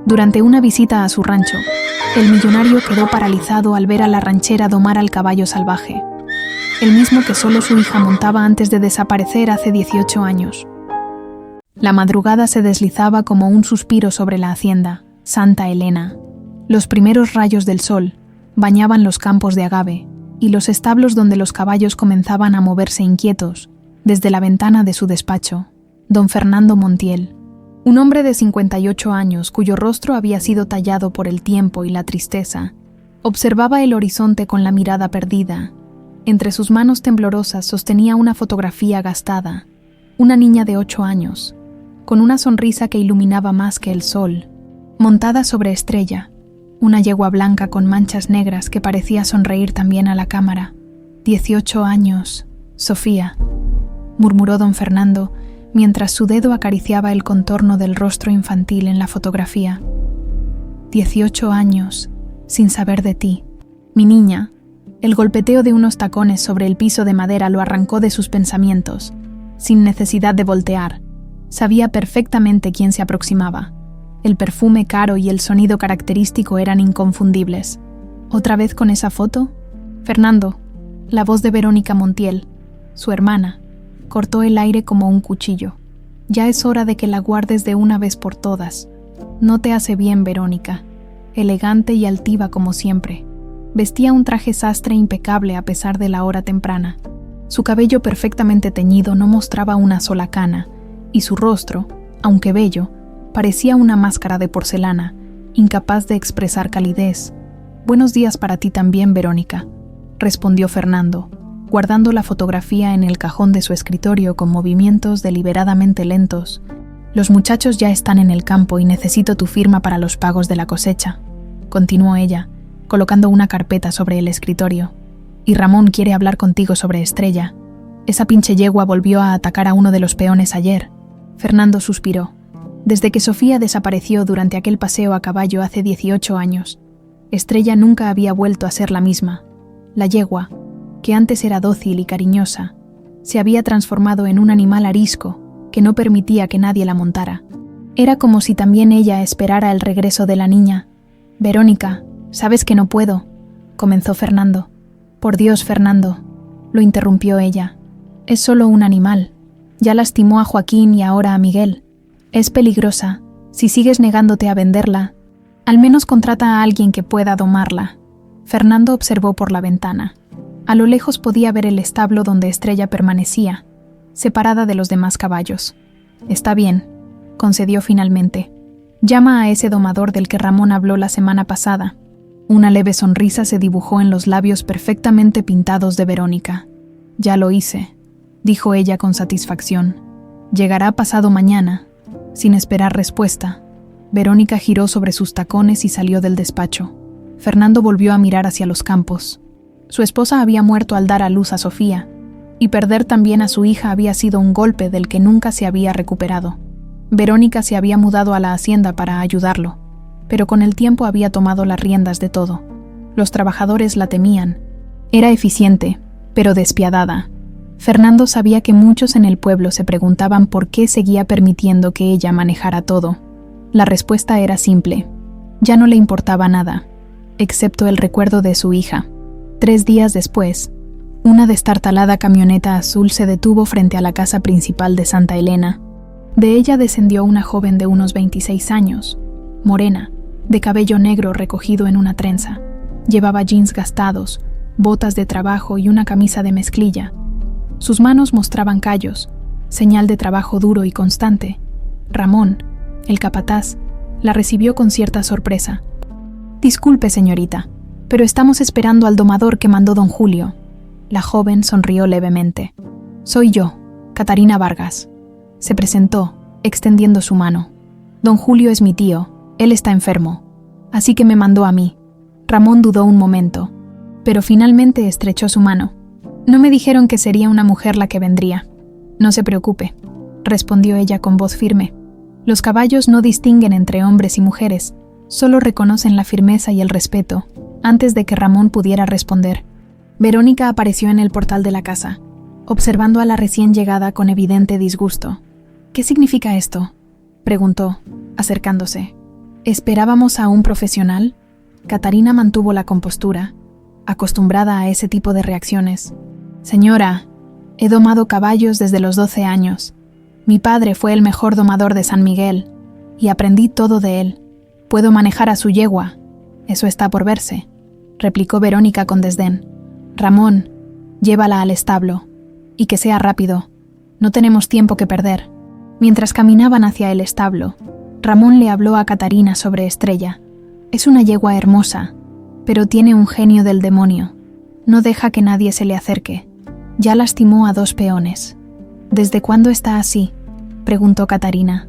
Durante una visita a su rancho, el millonario quedó paralizado al ver a la ranchera domar al caballo salvaje, el mismo que solo su hija montaba antes de desaparecer hace 18 años. La madrugada se deslizaba como un suspiro sobre la hacienda, Santa Elena. Los primeros rayos del sol bañaban los campos de agave y los establos donde los caballos comenzaban a moverse inquietos. Desde la ventana de su despacho, don Fernando Montiel, un hombre de 58 años cuyo rostro había sido tallado por el tiempo y la tristeza, observaba el horizonte con la mirada perdida. Entre sus manos temblorosas sostenía una fotografía gastada, una niña de 8 años, con una sonrisa que iluminaba más que el sol, montada sobre Estrella, una yegua blanca con manchas negras que parecía sonreír también a la cámara. 18 años, Sofía, murmuró don Fernando, mientras su dedo acariciaba el contorno del rostro infantil en la fotografía. 18 años, sin saber de ti. Mi niña. El golpeteo de unos tacones sobre el piso de madera lo arrancó de sus pensamientos, sin necesidad de voltear. Sabía perfectamente quién se aproximaba. El perfume caro y el sonido característico eran inconfundibles. ¿Otra vez con esa foto? Fernando, la voz de Verónica Montiel, su hermana, cortó el aire como un cuchillo. Ya es hora de que la guardes de una vez por todas. No te hace bien, Verónica. Elegante y altiva como siempre. Vestía un traje sastre impecable a pesar de la hora temprana. Su cabello perfectamente teñido no mostraba una sola cana, y su rostro, aunque bello, parecía una máscara de porcelana, incapaz de expresar calidez. «Buenos días para ti también, Verónica», respondió Fernando, guardando la fotografía en el cajón de su escritorio con movimientos deliberadamente lentos. «Los muchachos ya están en el campo y necesito tu firma para los pagos de la cosecha», continuó ella, colocando una carpeta sobre el escritorio. «Y Ramón quiere hablar contigo sobre Estrella. Esa pinche yegua volvió a atacar a uno de los peones ayer». Fernando suspiró. Desde que Sofía desapareció durante aquel paseo a caballo hace 18 años, Estrella nunca había vuelto a ser la misma. La yegua, que antes era dócil y cariñosa, se había transformado en un animal arisco que no permitía que nadie la montara. Era como si también ella esperara el regreso de la niña. «Verónica, sabes que no puedo», comenzó Fernando. «Por Dios, Fernando», lo interrumpió ella. «Es solo un animal. Ya lastimó a Joaquín y ahora a Miguel. Es peligrosa. Si sigues negándote a venderla, al menos contrata a alguien que pueda domarla». Fernando observó por la ventana. A lo lejos podía ver el establo donde Estrella permanecía, separada de los demás caballos. «Está bien», concedió finalmente. «Llama a ese domador del que Ramón habló la semana pasada». Una leve sonrisa se dibujó en los labios perfectamente pintados de Verónica. «Ya lo hice», dijo ella con satisfacción. «Llegará pasado mañana». Sin esperar respuesta, Verónica giró sobre sus tacones y salió del despacho. Fernando volvió a mirar hacia los campos. Su esposa había muerto al dar a luz a Sofía, y perder también a su hija había sido un golpe del que nunca se había recuperado. Verónica se había mudado a la hacienda para ayudarlo, pero con el tiempo había tomado las riendas de todo. Los trabajadores la temían. Era eficiente, pero despiadada. Fernando sabía que muchos en el pueblo se preguntaban por qué seguía permitiendo que ella manejara todo. La respuesta era simple. Ya no le importaba nada, excepto el recuerdo de su hija. 3 días después, una destartalada camioneta azul se detuvo frente a la casa principal de Santa Elena. De ella descendió una joven de unos 26 años, morena, de cabello negro recogido en una trenza. Llevaba jeans gastados, botas de trabajo y una camisa de mezclilla. Sus manos mostraban callos, señal de trabajo duro y constante. Ramón, el capataz, la recibió con cierta sorpresa. «Disculpe, señorita, pero estamos esperando al domador que mandó don Julio». La joven sonrió levemente. «Soy yo, Catarina Vargas». Se presentó, extendiendo su mano. «Don Julio es mi tío, él está enfermo, así que me mandó a mí». Ramón dudó un momento, pero finalmente estrechó su mano. «No me dijeron que sería una mujer la que vendría». «No se preocupe», respondió ella con voz firme. «Los caballos no distinguen entre hombres y mujeres, solo reconocen la firmeza y el respeto». Antes de que Ramón pudiera responder, Verónica apareció en el portal de la casa, observando a la recién llegada con evidente disgusto. «¿Qué significa esto?», preguntó, acercándose. ¿Esperábamos a un profesional? Catarina mantuvo la compostura, acostumbrada a ese tipo de reacciones. Señora, he domado caballos desde los 12 años. Mi padre fue el mejor domador de San Miguel, y aprendí todo de él. Puedo manejar a su yegua. Eso está por verse, replicó Verónica con desdén. Ramón, llévala al establo, y que sea rápido. No tenemos tiempo que perder. Mientras caminaban hacia el establo, Ramón le habló a Catarina sobre Estrella. Es una yegua hermosa, pero tiene un genio del demonio. No deja que nadie se le acerque. Ya lastimó a 2 peones. ¿Desde cuándo está así?, preguntó Catarina.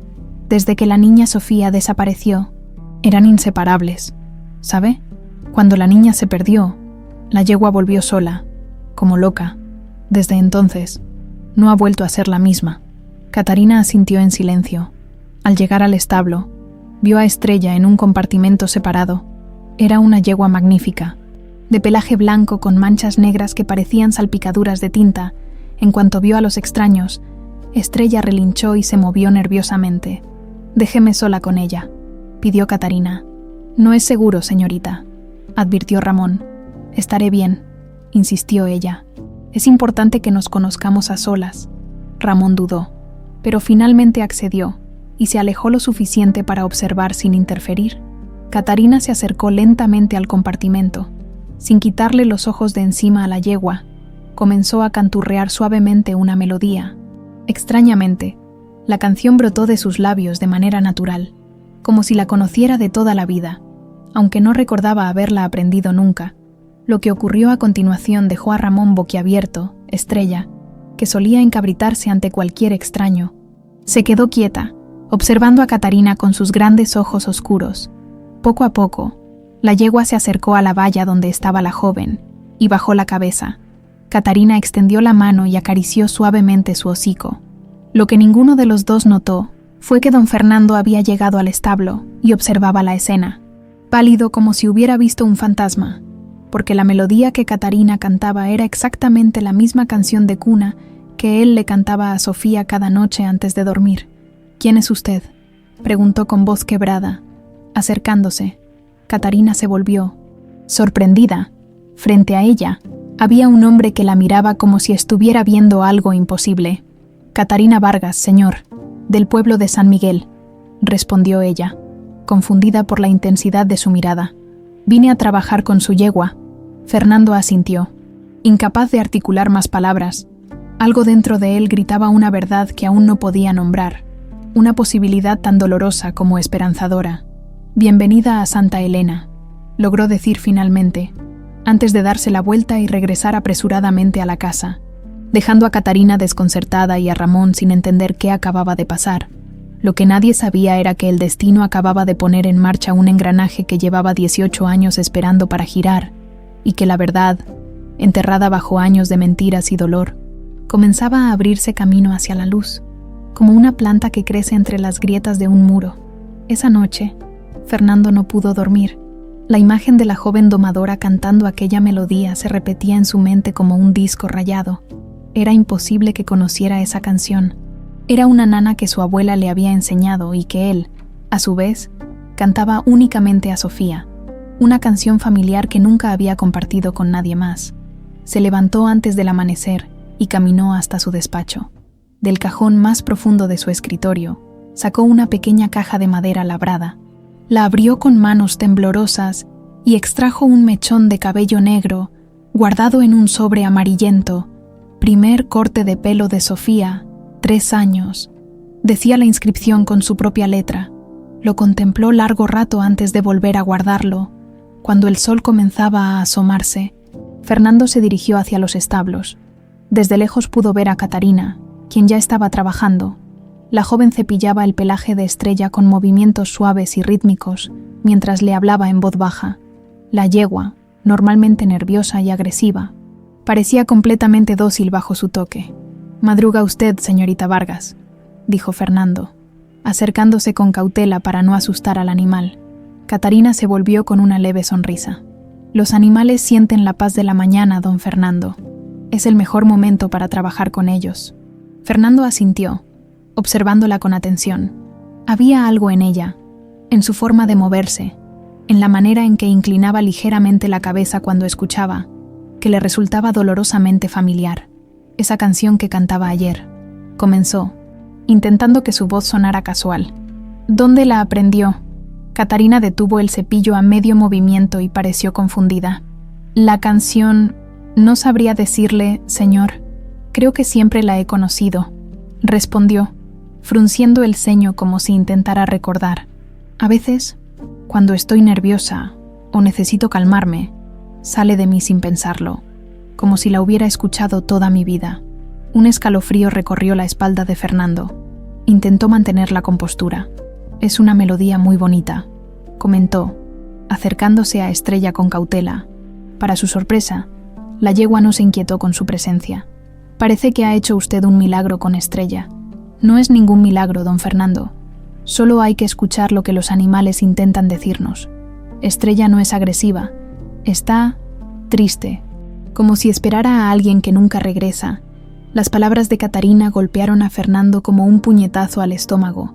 Desde que la niña Sofía desapareció. Eran inseparables. ¿Sabe? Cuando la niña se perdió, la yegua volvió sola, como loca. Desde entonces, no ha vuelto a ser la misma. Catarina asintió en silencio. Al llegar al establo, vio a Estrella en un compartimento separado. Era una yegua magnífica, de pelaje blanco con manchas negras que parecían salpicaduras de tinta. En cuanto vio a los extraños, Estrella relinchó y se movió nerviosamente. «Déjeme sola con ella», pidió Catarina. «No es seguro, señorita», advirtió Ramón. «Estaré bien», insistió ella. «Es importante que nos conozcamos a solas». Ramón dudó, pero finalmente accedió y se alejó lo suficiente para observar sin interferir. Catarina se acercó lentamente al compartimento. Sin quitarle los ojos de encima a la yegua, comenzó a canturrear suavemente una melodía. Extrañamente, la canción brotó de sus labios de manera natural, como si la conociera de toda la vida, aunque no recordaba haberla aprendido nunca. Lo que ocurrió a continuación dejó a Ramón boquiabierto. Estrella, que solía encabritarse ante cualquier extraño, se quedó quieta, observando a Catarina con sus grandes ojos oscuros. Poco a poco, la yegua se acercó a la valla donde estaba la joven y bajó la cabeza. Catarina extendió la mano y acarició suavemente su hocico. Lo que ninguno de los dos notó fue que don Fernando había llegado al establo y observaba la escena, pálido como si hubiera visto un fantasma, porque la melodía que Catarina cantaba era exactamente la misma canción de cuna que él le cantaba a Sofía cada noche antes de dormir. «¿Quién es usted?», preguntó con voz quebrada. Acercándose, Catarina se volvió. Sorprendida, frente a ella, había un hombre que la miraba como si estuviera viendo algo imposible. «Catarina Vargas, señor, del pueblo de San Miguel», respondió ella, confundida por la intensidad de su mirada. «Vine a trabajar con su yegua». Fernando asintió, incapaz de articular más palabras. Algo dentro de él gritaba una verdad que aún no podía nombrar, una posibilidad tan dolorosa como esperanzadora. «Bienvenida a Santa Elena», logró decir finalmente, antes de darse la vuelta y regresar apresuradamente a la casa, dejando a Catarina desconcertada y a Ramón sin entender qué acababa de pasar. Lo que nadie sabía era que el destino acababa de poner en marcha un engranaje que llevaba 18 años esperando para girar, y que la verdad, enterrada bajo años de mentiras y dolor, comenzaba a abrirse camino hacia la luz, como una planta que crece entre las grietas de un muro. Esa noche, Fernando no pudo dormir. La imagen de la joven domadora cantando aquella melodía se repetía en su mente como un disco rayado. Era imposible que conociera esa canción. Era una nana que su abuela le había enseñado y que él, a su vez, cantaba únicamente a Sofía, una canción familiar que nunca había compartido con nadie más. Se levantó antes del amanecer y caminó hasta su despacho. Del cajón más profundo de su escritorio, sacó una pequeña caja de madera labrada. La abrió con manos temblorosas y extrajo un mechón de cabello negro, guardado en un sobre amarillento. «Primer corte de pelo de Sofía, 3 años», decía la inscripción con su propia letra. Lo contempló largo rato antes de volver a guardarlo. Cuando el sol comenzaba a asomarse, Fernando se dirigió hacia los establos. Desde lejos pudo ver a Catarina, quien ya estaba trabajando. La joven cepillaba el pelaje de Estrella con movimientos suaves y rítmicos, mientras le hablaba en voz baja. La yegua, normalmente nerviosa y agresiva, parecía completamente dócil bajo su toque. «Madruga usted, señorita Vargas», dijo Fernando, acercándose con cautela para no asustar al animal. Catarina se volvió con una leve sonrisa. «Los animales sienten la paz de la mañana, don Fernando. Es el mejor momento para trabajar con ellos». Fernando asintió, observándola con atención. Había algo en ella, en su forma de moverse, en la manera en que inclinaba ligeramente la cabeza cuando escuchaba, que le resultaba dolorosamente familiar. Esa canción que cantaba ayer, comenzó, intentando que su voz sonara casual. ¿Dónde la aprendió? Catarina detuvo el cepillo a medio movimiento y pareció confundida. La canción, no sabría decirle, señor. Creo que siempre la he conocido, respondió, frunciendo el ceño como si intentara recordar. A veces, cuando estoy nerviosa o necesito calmarme, sale de mí sin pensarlo, como si la hubiera escuchado toda mi vida. Un escalofrío recorrió la espalda de Fernando. Intentó mantener la compostura. Es una melodía muy bonita, comentó, acercándose a Estrella con cautela. Para su sorpresa, la yegua no se inquietó con su presencia. Parece que ha hecho usted un milagro con Estrella. No es ningún milagro, don Fernando. Solo hay que escuchar lo que los animales intentan decirnos. Estrella no es agresiva. Está triste, como si esperara a alguien que nunca regresa. Las palabras de Catarina golpearon a Fernando como un puñetazo al estómago.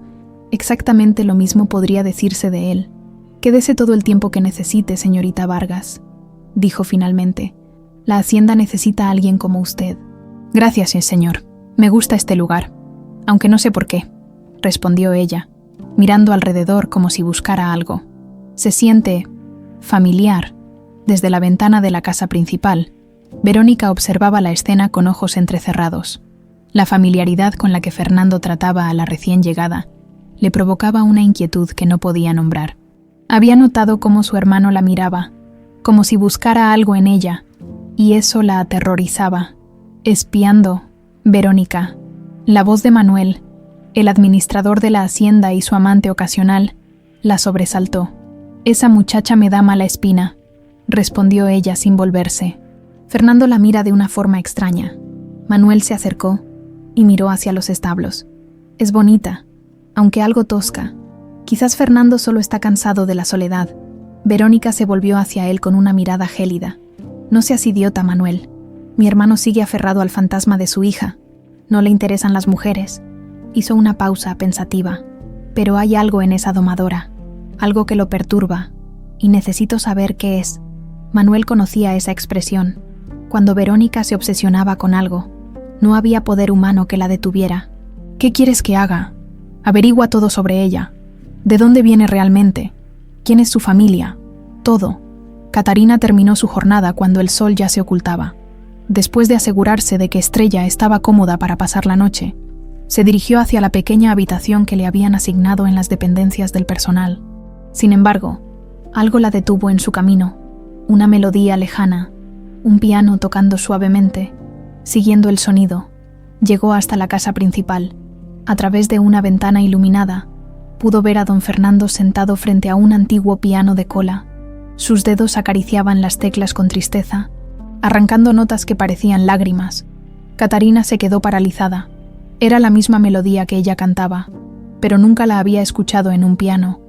Exactamente lo mismo podría decirse de él. Quédese todo el tiempo que necesite, señorita Vargas, dijo finalmente. La hacienda necesita a alguien como usted. Gracias, señor. Me gusta este lugar, aunque no sé por qué, respondió ella, mirando alrededor como si buscara algo. Se siente familiar. Desde la ventana de la casa principal, Verónica observaba la escena con ojos entrecerrados. La familiaridad con la que Fernando trataba a la recién llegada le provocaba una inquietud que no podía nombrar. Había notado cómo su hermano la miraba, como si buscara algo en ella, y eso la aterrorizaba. Espiando, Verónica, la voz de Manuel, el administrador de la hacienda y su amante ocasional, la sobresaltó. Esa muchacha me da mala espina, respondió ella sin volverse. Fernando la mira de una forma extraña. Manuel se acercó y miró hacia los establos. Es bonita, aunque algo tosca. Quizás Fernando solo está cansado de la soledad. Verónica se volvió hacia él con una mirada gélida. No seas idiota, Manuel. Mi hermano sigue aferrado al fantasma de su hija. No le interesan las mujeres. Hizo una pausa pensativa. Pero hay algo en esa domadora, algo que lo perturba, y necesito saber qué es. Manuel conocía esa expresión. Cuando Verónica se obsesionaba con algo, no había poder humano que la detuviera. ¿Qué quieres que haga? Averigua todo sobre ella. ¿De dónde viene realmente? ¿Quién es su familia? Todo. Catarina terminó su jornada cuando el sol ya se ocultaba. Después de asegurarse de que Estrella estaba cómoda para pasar la noche, se dirigió hacia la pequeña habitación que le habían asignado en las dependencias del personal. Sin embargo, algo la detuvo en su camino. Una melodía lejana, un piano tocando suavemente, siguiendo el sonido. Llegó hasta la casa principal. A través de una ventana iluminada, pudo ver a don Fernando sentado frente a un antiguo piano de cola. Sus dedos acariciaban las teclas con tristeza, arrancando notas que parecían lágrimas. Catarina se quedó paralizada. Era la misma melodía que ella cantaba, pero nunca la había escuchado en un piano.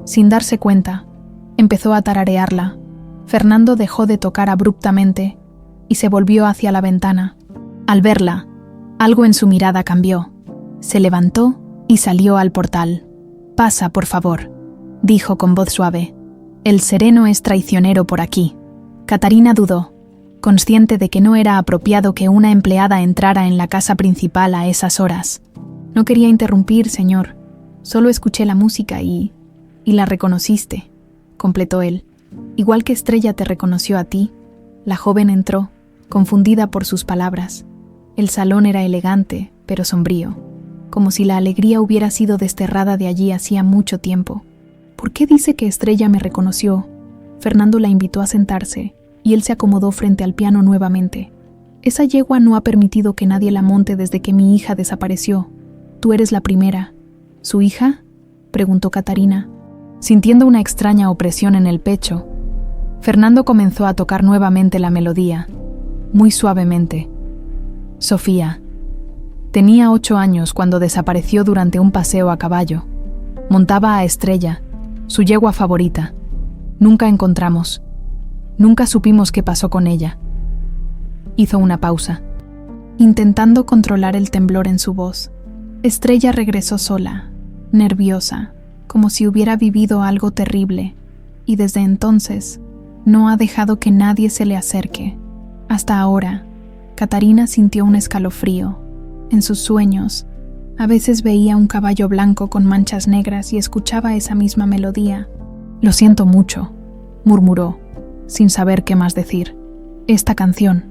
Sin darse cuenta, empezó a tararearla. Fernando dejó de tocar abruptamente y se volvió hacia la ventana. Al verla, algo en su mirada cambió. Se levantó y salió al portal. «Pasa, por favor», dijo con voz suave. «El sereno es traicionero por aquí». Catarina dudó, consciente de que no era apropiado que una empleada entrara en la casa principal a esas horas. «No quería interrumpir, señor. Solo escuché la música y la reconociste», completó él. «Igual que Estrella te reconoció a ti». La joven entró, confundida por sus palabras. El salón era elegante, pero sombrío, como si la alegría hubiera sido desterrada de allí hacía mucho tiempo. «¿Por qué dice que Estrella me reconoció?» Fernando la invitó a sentarse, y él se acomodó frente al piano nuevamente. «Esa yegua no ha permitido que nadie la monte desde que mi hija desapareció. Tú eres la primera». «¿Su hija?», preguntó Catarina, sintiendo una extraña opresión en el pecho. Fernando comenzó a tocar nuevamente la melodía, muy suavemente. «Sofía. Tenía 8 años cuando desapareció durante un paseo a caballo. Montaba a Estrella, su yegua favorita. Nunca encontramos. Nunca supimos qué pasó con ella». Hizo una pausa, intentando controlar el temblor en su voz. Estrella regresó sola, nerviosa, como si hubiera vivido algo terrible, y desde entonces no ha dejado que nadie se le acerque. Hasta ahora, Catarina sintió un escalofrío. En sus sueños, a veces veía un caballo blanco con manchas negras y escuchaba esa misma melodía. «Lo siento mucho», murmuró, sin saber qué más decir. «Esta canción»,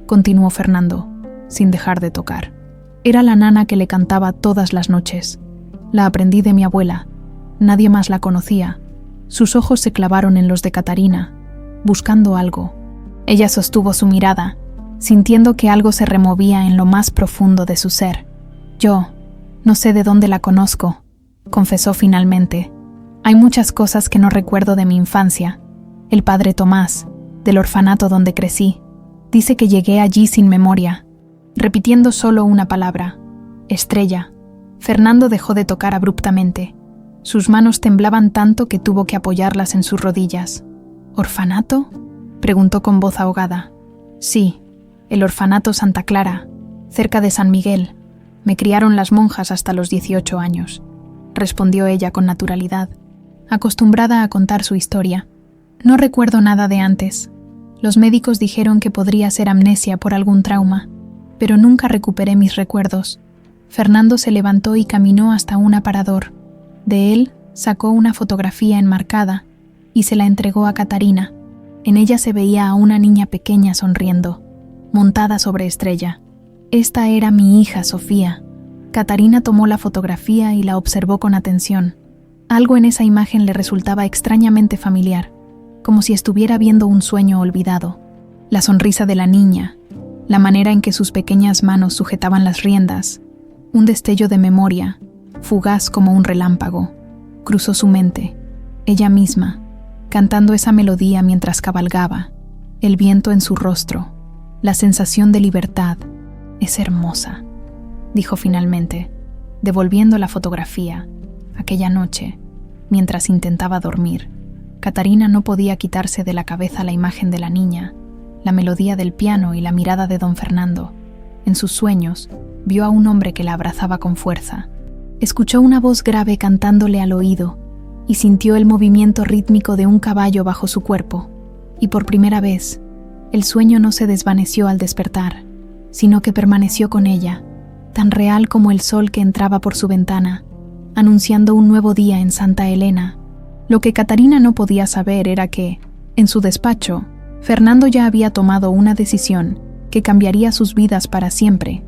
continuó Fernando, sin dejar de tocar. «Era la nana que le cantaba todas las noches. La aprendí de mi abuela. Nadie más la conocía». Sus ojos se clavaron en los de Catarina, buscando algo. Ella sostuvo su mirada, sintiendo que algo se removía en lo más profundo de su ser. «Yo no sé de dónde la conozco», confesó finalmente. «Hay muchas cosas que no recuerdo de mi infancia. El padre Tomás, del orfanato donde crecí, dice que llegué allí sin memoria, repitiendo solo una palabra: Estrella». Fernando dejó de tocar abruptamente. Sus manos temblaban tanto que tuvo que apoyarlas en sus rodillas. «¿Orfanato?», preguntó con voz ahogada. «Sí, el orfanato Santa Clara, cerca de San Miguel. Me criaron las monjas hasta los 18 años», respondió ella con naturalidad, acostumbrada a contar su historia. «No recuerdo nada de antes. Los médicos dijeron que podría ser amnesia por algún trauma, pero nunca recuperé mis recuerdos». Fernando se levantó y caminó hasta un aparador. De él sacó una fotografía enmarcada y se la entregó a Catarina. En ella se veía a una niña pequeña sonriendo, montada sobre Estrella. «Esta era mi hija, Sofía». Catarina tomó la fotografía y la observó con atención. Algo en esa imagen le resultaba extrañamente familiar, como si estuviera viendo un sueño olvidado. La sonrisa de la niña, la manera en que sus pequeñas manos sujetaban las riendas, un destello de memoria, fugaz como un relámpago, cruzó su mente. Ella misma, cantando esa melodía mientras cabalgaba, el viento en su rostro, la sensación de libertad. «Es hermosa», dijo finalmente, devolviendo la fotografía. Aquella noche, mientras intentaba dormir, Catarina no podía quitarse de la cabeza la imagen de la niña, la melodía del piano y la mirada de don Fernando. En sus sueños, vio a un hombre que la abrazaba con fuerza. Escuchó una voz grave cantándole al oído y sintió el movimiento rítmico de un caballo bajo su cuerpo. Y por primera vez, el sueño no se desvaneció al despertar, sino que permaneció con ella, tan real como el sol que entraba por su ventana, anunciando un nuevo día en Santa Elena. Lo que Catarina no podía saber era que, en su despacho, Fernando ya había tomado una decisión que cambiaría sus vidas para siempre.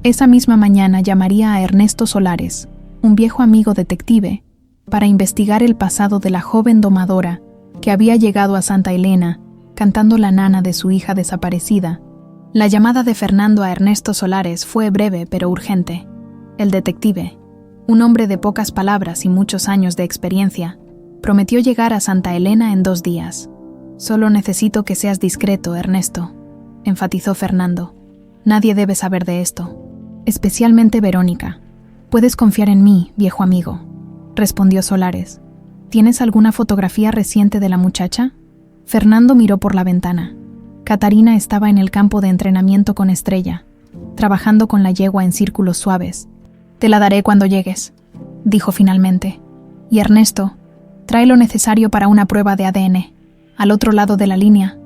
Esa misma mañana llamaría a Ernesto Solares, un viejo amigo detective, para investigar el pasado de la joven domadora que había llegado a Santa Elena cantando la nana de su hija desaparecida. La llamada de Fernando a Ernesto Solares fue breve pero urgente. El detective, un hombre de pocas palabras y muchos años de experiencia, prometió llegar a Santa Elena en 2 días. «Solo necesito que seas discreto, Ernesto», enfatizó Fernando. «Nadie debe saber de esto, especialmente Verónica. Puedes confiar en mí, viejo amigo», respondió Solares. «¿Tienes alguna fotografía reciente de la muchacha?». Fernando miró por la ventana. Catarina estaba en el campo de entrenamiento con Estrella, trabajando con la yegua en círculos suaves. «Te la daré cuando llegues», dijo finalmente. «Y Ernesto, trae lo necesario para una prueba de ADN. Al otro lado de la línea».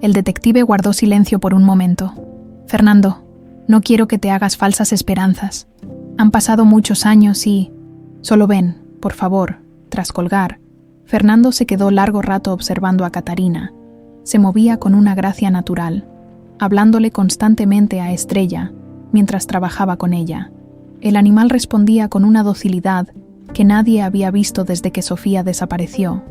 El detective guardó silencio por un momento. «Fernando, no quiero que te hagas falsas esperanzas. Han pasado muchos años y... Solo ven, por favor». Tras colgar, Fernando se quedó largo rato observando a Catarina. Se movía con una gracia natural, hablándole constantemente a Estrella mientras trabajaba con ella. El animal respondía con una docilidad que nadie había visto desde que Sofía desapareció.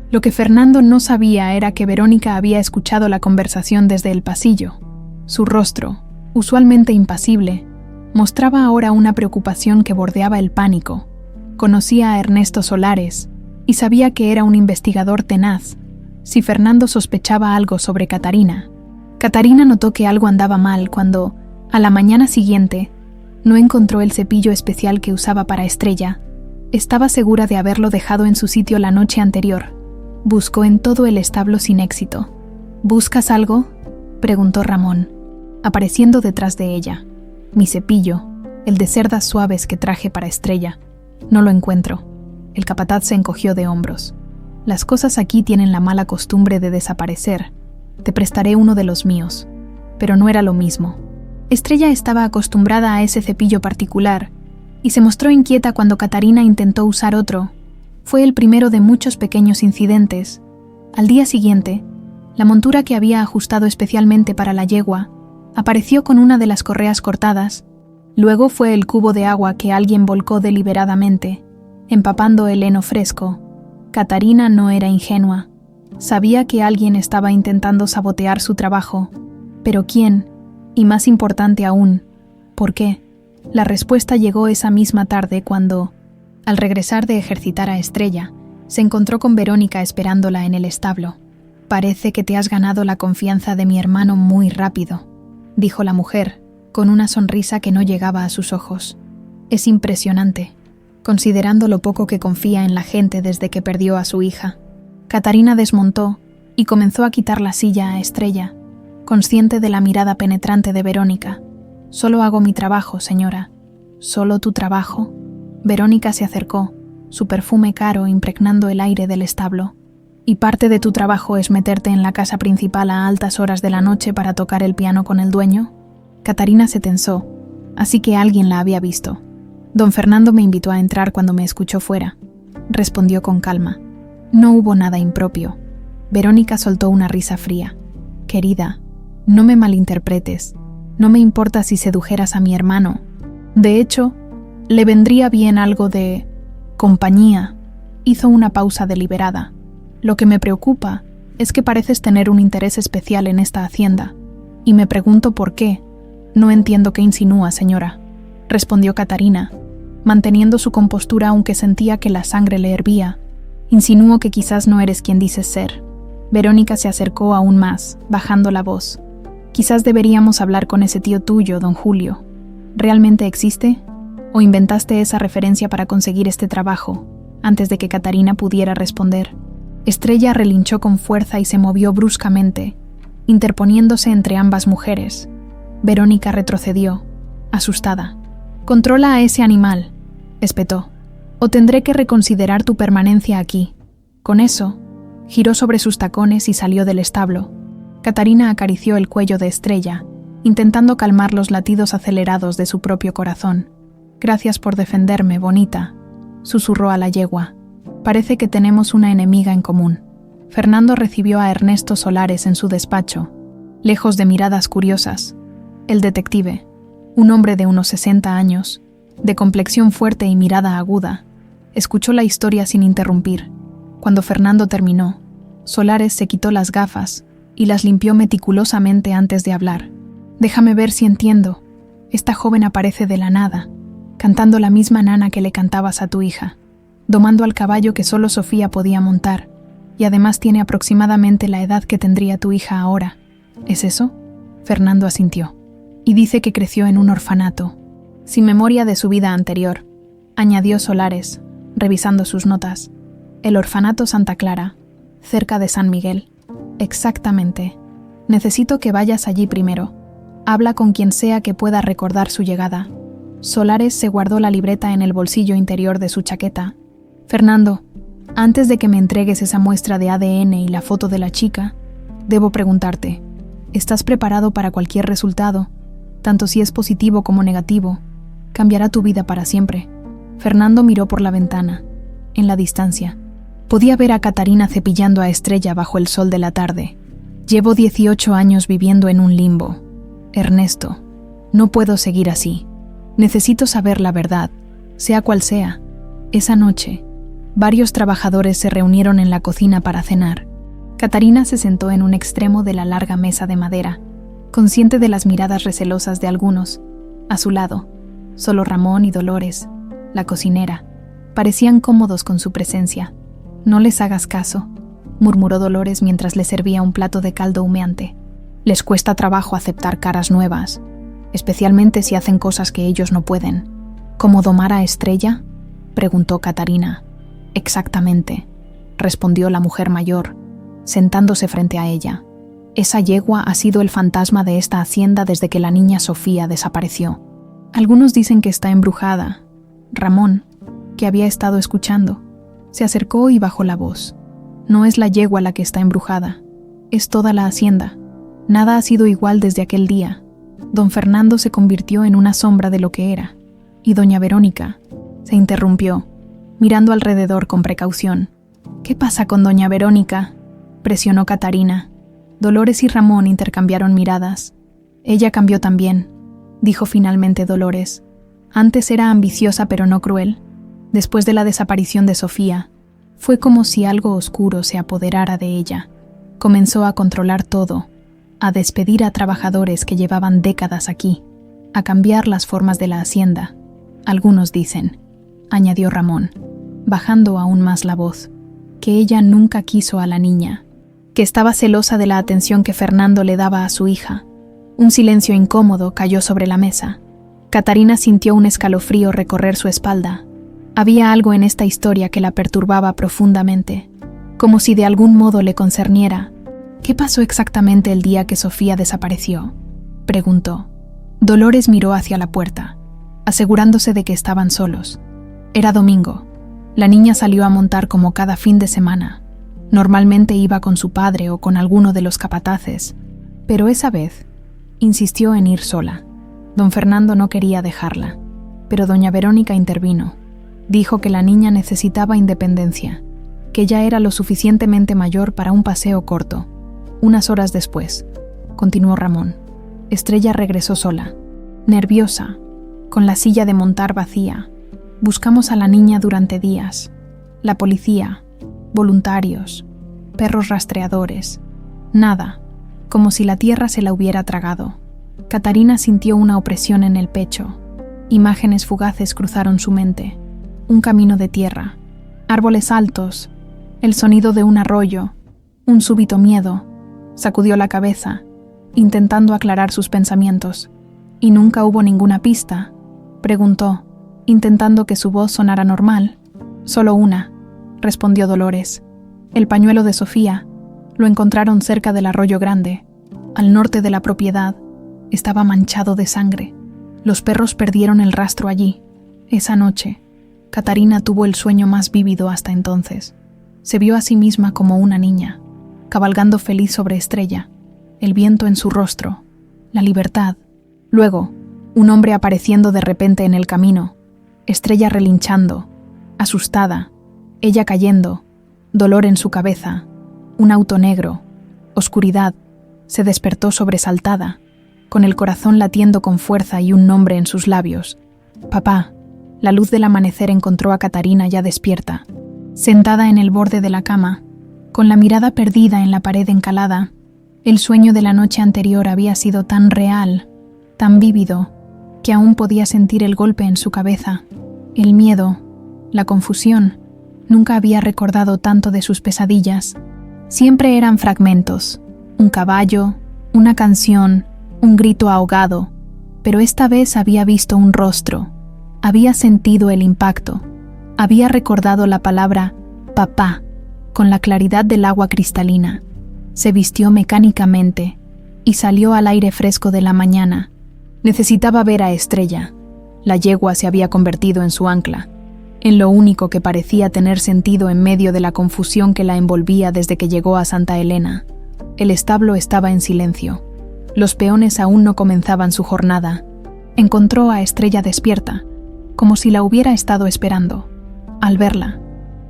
Lo que Fernando no sabía era que Verónica había escuchado la conversación desde el pasillo. Su rostro, usualmente impasible, mostraba ahora una preocupación que bordeaba el pánico. Conocía a Ernesto Solares y sabía que era un investigador tenaz. Si Fernando sospechaba algo sobre Catarina, Catarina notó que algo andaba mal cuando, a la mañana siguiente, no encontró el cepillo especial que usaba para Estrella. Estaba segura de haberlo dejado en su sitio la noche anterior. Buscó en todo el establo sin éxito. «¿Buscas algo?», preguntó Ramón, apareciendo detrás de ella. «Mi cepillo, el de cerdas suaves que traje para Estrella. No lo encuentro». El capataz se encogió de hombros. Las cosas aquí tienen la mala costumbre de desaparecer. Te prestaré uno de los míos. Pero no era lo mismo. Estrella estaba acostumbrada a ese cepillo particular y se mostró inquieta cuando Catarina intentó usar otro. Fue el primero de muchos pequeños incidentes. Al día siguiente, la montura que había ajustado especialmente para la yegua apareció con una de las correas cortadas. Luego fue el cubo de agua que alguien volcó deliberadamente, empapando el heno fresco. Catarina no era ingenua. Sabía que alguien estaba intentando sabotear su trabajo. ¿Pero quién? Y más importante aún, ¿por qué? La respuesta llegó esa misma tarde cuando, al regresar de ejercitar a Estrella, se encontró con Verónica esperándola en el establo. «Parece que te has ganado la confianza de mi hermano muy rápido», dijo la mujer, con una sonrisa que no llegaba a sus ojos. «Es impresionante, considerando lo poco que confía en la gente desde que perdió a su hija». Catarina desmontó y comenzó a quitar la silla a Estrella, consciente de la mirada penetrante de Verónica. «Solo hago mi trabajo, señora». «¿Solo tu trabajo?» Verónica se acercó, su perfume caro impregnando el aire del establo. «Y parte de tu trabajo es meterte en la casa principal a altas horas de la noche para tocar el piano con el dueño». Catarina se tensó, así que alguien la había visto. «Don Fernando me invitó a entrar cuando me escuchó fuera», respondió con calma. No hubo nada impropio. Verónica soltó una risa fría. «Querida, no me malinterpretes. No me importa si sedujeras a mi hermano. De hecho, le vendría bien algo de compañía». Hizo una pausa deliberada. «Lo que me preocupa es que pareces tener un interés especial en esta hacienda. Y me pregunto por qué». «No entiendo qué insinúa, señora», respondió Catarina, manteniendo su compostura aunque sentía que la sangre le hervía. «Insinúo que quizás no eres quien dices ser». Verónica se acercó aún más, bajando la voz. «Quizás deberíamos hablar con ese tío tuyo, don Julio. ¿Realmente existe? ¿O inventaste esa referencia para conseguir este trabajo?» Antes de que Catarina pudiera responder, Estrella relinchó con fuerza y se movió bruscamente, interponiéndose entre ambas mujeres. Verónica retrocedió, asustada. «Controla a ese animal», espetó, «o tendré que reconsiderar tu permanencia aquí». Con eso, giró sobre sus tacones y salió del establo. Catarina acarició el cuello de Estrella, intentando calmar los latidos acelerados de su propio corazón. «Gracias por defenderme, bonita», susurró a la yegua. «Parece que tenemos una enemiga en común». Fernando recibió a Ernesto Solares en su despacho, lejos de miradas curiosas. El detective, un hombre de unos 60 años, de complexión fuerte y mirada aguda, escuchó la historia sin interrumpir. Cuando Fernando terminó, Solares se quitó las gafas y las limpió meticulosamente antes de hablar. «Déjame ver si entiendo. Esta joven aparece de la nada, cantando la misma nana que le cantabas a tu hija, domando al caballo que solo Sofía podía montar, y además tiene aproximadamente la edad que tendría tu hija ahora. ¿Es eso?» Fernando asintió. «Y dice que creció en un orfanato, sin memoria de su vida anterior», añadió Solares, revisando sus notas. «El orfanato Santa Clara, cerca de San Miguel». «Exactamente. Necesito que vayas allí primero. Habla con quien sea que pueda recordar su llegada». Solares se guardó la libreta en el bolsillo interior de su chaqueta. «Fernando, antes de que me entregues esa muestra de ADN y la foto de la chica, debo preguntarte, ¿estás preparado para cualquier resultado? Tanto si es positivo como negativo, cambiará tu vida para siempre». Fernando miró por la ventana. En la distancia, podía ver a Catarina cepillando a Estrella bajo el sol de la tarde. «Llevo 18 años viviendo en un limbo. Ernesto, no puedo seguir así. Necesito saber la verdad, sea cual sea». Esa noche, varios trabajadores se reunieron en la cocina para cenar. Catarina se sentó en un extremo de la larga mesa de madera, consciente de las miradas recelosas de algunos. A su lado, solo Ramón y Dolores, la cocinera, parecían cómodos con su presencia. «No les hagas caso», murmuró Dolores mientras le servía un plato de caldo humeante. «Les cuesta trabajo aceptar caras nuevas, especialmente si hacen cosas que ellos no pueden». «¿Cómo domar a Estrella?», preguntó Catarina. «Exactamente», respondió la mujer mayor, sentándose frente a ella. «Esa yegua ha sido el fantasma de esta hacienda desde que la niña Sofía desapareció. Algunos dicen que está embrujada». Ramón, que había estado escuchando, Se acercó y bajó la voz. No es la yegua la que está embrujada, es toda la hacienda. Nada ha sido igual desde aquel día. Don Fernando se convirtió en una sombra de lo que era, y doña Verónica se interrumpió, mirando alrededor con precaución. ¿Qué pasa con doña Verónica?, presionó Catarina. Dolores y Ramón intercambiaron miradas. Ella cambió también, dijo finalmente Dolores. Antes era ambiciosa pero no cruel. Después de la desaparición de Sofía, fue como si algo oscuro se apoderara de ella. Comenzó a controlar todo, a despedir a trabajadores que llevaban décadas aquí, a cambiar las formas de la hacienda. Algunos dicen, añadió Ramón, bajando aún más la voz, que ella nunca quiso a la niña, que estaba celosa de la atención que Fernando le daba a su hija. Un silencio incómodo cayó sobre la mesa. Catarina sintió un escalofrío recorrer su espalda. Había algo en esta historia que la perturbaba profundamente, como si de algún modo le concerniera. ¿Qué pasó exactamente el día que Sofía desapareció?, preguntó. Dolores miró hacia la puerta, asegurándose de que estaban solos. Era domingo. La niña salió a montar como cada fin de semana. Normalmente iba con su padre o con alguno de los capataces, pero esa vez insistió en ir sola. Don Fernando no quería dejarla, pero doña Verónica intervino. Dijo que la niña necesitaba independencia, que ya era lo suficientemente mayor para un paseo corto. Unas horas después, continuó Ramón, Estrella regresó sola, nerviosa, con la silla de montar vacía. Buscamos a la niña durante días. La policía, voluntarios, perros rastreadores. Nada, como si la tierra se la hubiera tragado. Catarina sintió una opresión en el pecho. Imágenes fugaces cruzaron su mente. Un camino de tierra, árboles altos, el sonido de un arroyo, un súbito miedo. Sacudió la cabeza, intentando aclarar sus pensamientos. ¿Y nunca hubo ninguna pista?, preguntó, intentando que su voz sonara normal. Solo una, respondió Dolores. El pañuelo de Sofía. Lo encontraron cerca del arroyo grande, al norte de la propiedad. Estaba manchado de sangre. Los perros perdieron el rastro allí. Esa noche, Catarina tuvo el sueño más vívido hasta entonces. Se vio a sí misma como una niña, cabalgando feliz sobre Estrella, el viento en su rostro, la libertad. Luego, un hombre apareciendo de repente en el camino, Estrella relinchando, asustada, ella cayendo, dolor en su cabeza, un auto negro, oscuridad. Se despertó sobresaltada, con el corazón latiendo con fuerza y un nombre en sus labios. Papá. La luz del amanecer encontró a Catarina ya despierta, sentada en el borde de la cama, con la mirada perdida en la pared encalada. El sueño de la noche anterior había sido tan real, tan vívido, que aún podía sentir el golpe en su cabeza, el miedo, la confusión. Nunca había recordado tanto de sus pesadillas. Siempre eran fragmentos, un caballo, una canción, un grito ahogado, pero esta vez había visto un rostro, había sentido el impacto, había recordado la palabra papá, con la claridad del agua cristalina. Se vistió mecánicamente y salió al aire fresco de la mañana. Necesitaba ver a Estrella. La yegua se había convertido en su ancla, en lo único que parecía tener sentido en medio de la confusión que la envolvía desde que llegó a Santa Elena. El establo estaba en silencio. Los peones aún no comenzaban su jornada. Encontró a Estrella despierta, como si la hubiera estado esperando. Al verla,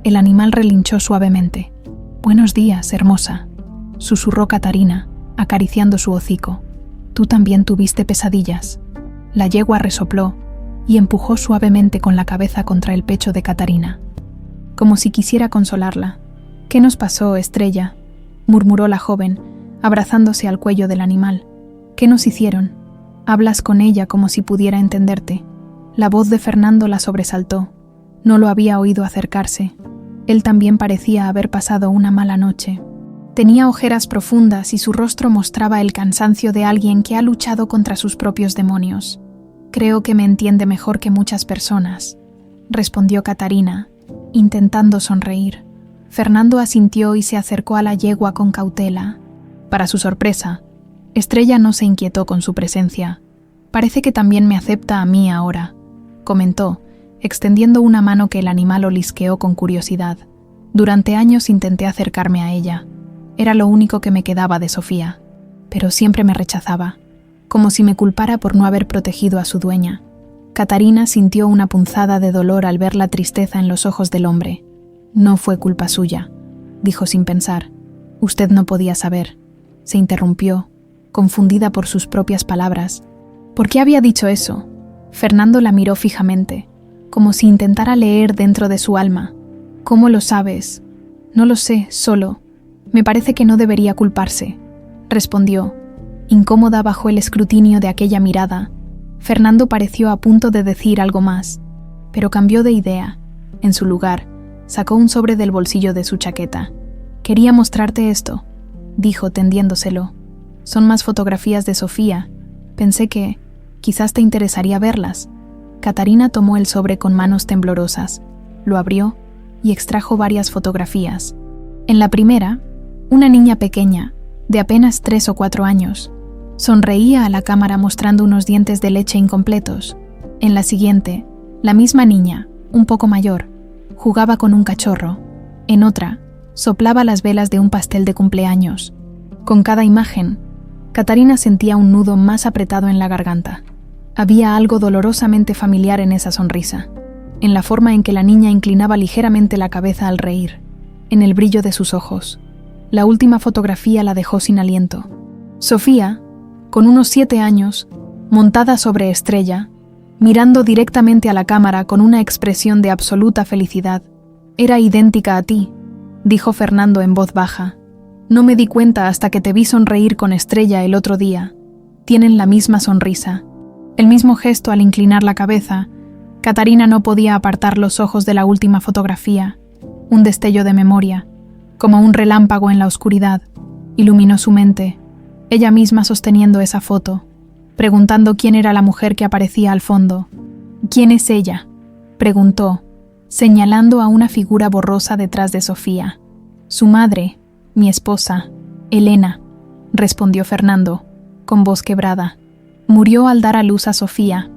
el animal relinchó suavemente. «Buenos días, hermosa», susurró Catarina, acariciando su hocico. «¿Tú también tuviste pesadillas?». La yegua resopló y empujó suavemente con la cabeza contra el pecho de Catarina, como si quisiera consolarla. «¿Qué nos pasó, Estrella?», murmuró la joven, abrazándose al cuello del animal. «¿Qué nos hicieron? Hablas con ella como si pudiera entenderte». La voz de Fernando la sobresaltó. No lo había oído acercarse. Él también parecía haber pasado una mala noche. Tenía ojeras profundas y su rostro mostraba el cansancio de alguien que ha luchado contra sus propios demonios. «Creo que me entiende mejor que muchas personas», respondió Catarina, intentando sonreír. Fernando asintió y se acercó a la yegua con cautela. Para su sorpresa, Estrella no se inquietó con su presencia. «Parece que también me acepta a mí ahora», comentó, extendiendo una mano que el animal olisqueó con curiosidad. Durante años intenté acercarme a ella. Era lo único que me quedaba de Sofía, pero siempre me rechazaba, como si me culpara por no haber protegido a su dueña. Catarina sintió una punzada de dolor al ver la tristeza en los ojos del hombre. No fue culpa suya, dijo sin pensar. Usted no podía saber. Se interrumpió, confundida por sus propias palabras. ¿Por qué había dicho eso? Fernando la miró fijamente, como si intentara leer dentro de su alma. ¿Cómo lo sabes? No lo sé, solo. Me parece que no debería culparse, respondió, incómoda bajo el escrutinio de aquella mirada. Fernando pareció a punto de decir algo más, pero cambió de idea. En su lugar, sacó un sobre del bolsillo de su chaqueta. Quería mostrarte esto, dijo tendiéndoselo. Son más fotografías de Sofía. Pensé que quizás te interesaría verlas. Catarina tomó el sobre con manos temblorosas, lo abrió y extrajo varias fotografías. En la primera, una niña pequeña, de apenas 3 o 4 años, sonreía a la cámara mostrando unos dientes de leche incompletos. En la siguiente, la misma niña, un poco mayor, jugaba con un cachorro. En otra, soplaba las velas de un pastel de cumpleaños. Con cada imagen, Catarina sentía un nudo más apretado en la garganta. Había algo dolorosamente familiar en esa sonrisa, en la forma en que la niña inclinaba ligeramente la cabeza al reír, en el brillo de sus ojos. La última fotografía la dejó sin aliento. Sofía, con unos 7 años, montada sobre Estrella, mirando directamente a la cámara con una expresión de absoluta felicidad. Era idéntica a ti, dijo Fernando en voz baja. No me di cuenta hasta que te vi sonreír con Estrella el otro día. Tienen la misma sonrisa, el mismo gesto al inclinar la cabeza. Catarina no podía apartar los ojos de la última fotografía. Un destello de memoria, como un relámpago en la oscuridad, iluminó su mente. Ella misma sosteniendo esa foto, preguntando quién era la mujer que aparecía al fondo. ¿Quién es ella?, preguntó, señalando a una figura borrosa detrás de Sofía. Su madre, mi esposa, Elena, respondió Fernando, con voz quebrada. Murió al dar a luz a Sofía.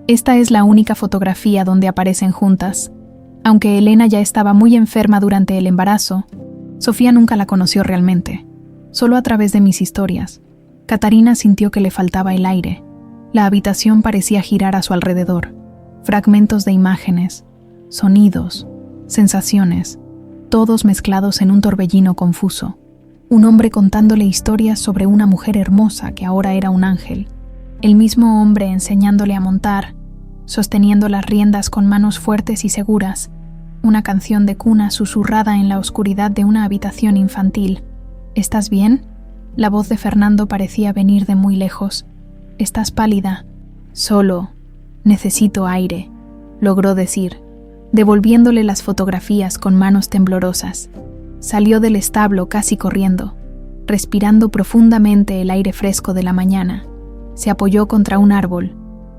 Esta es la única fotografía donde aparecen juntas. Aunque Elena ya estaba muy enferma durante el embarazo, Sofía nunca la conoció realmente, solo a través de mis historias. Catarina sintió que le faltaba el aire. La habitación parecía girar a su alrededor. Fragmentos de imágenes, sonidos, sensaciones, todos mezclados en un torbellino confuso. Un hombre contándole historias sobre una mujer hermosa que ahora era un ángel. El mismo hombre enseñándole a montar, sosteniendo las riendas con manos fuertes y seguras. Una canción de cuna susurrada en la oscuridad de una habitación infantil. ¿Estás bien? La voz de Fernando parecía venir de muy lejos. «Estás pálida». «Solo. Necesito aire», logró decir, devolviéndole las fotografías con manos temblorosas. Salió del establo casi corriendo, respirando profundamente el aire fresco de la mañana. Se apoyó contra un árbol,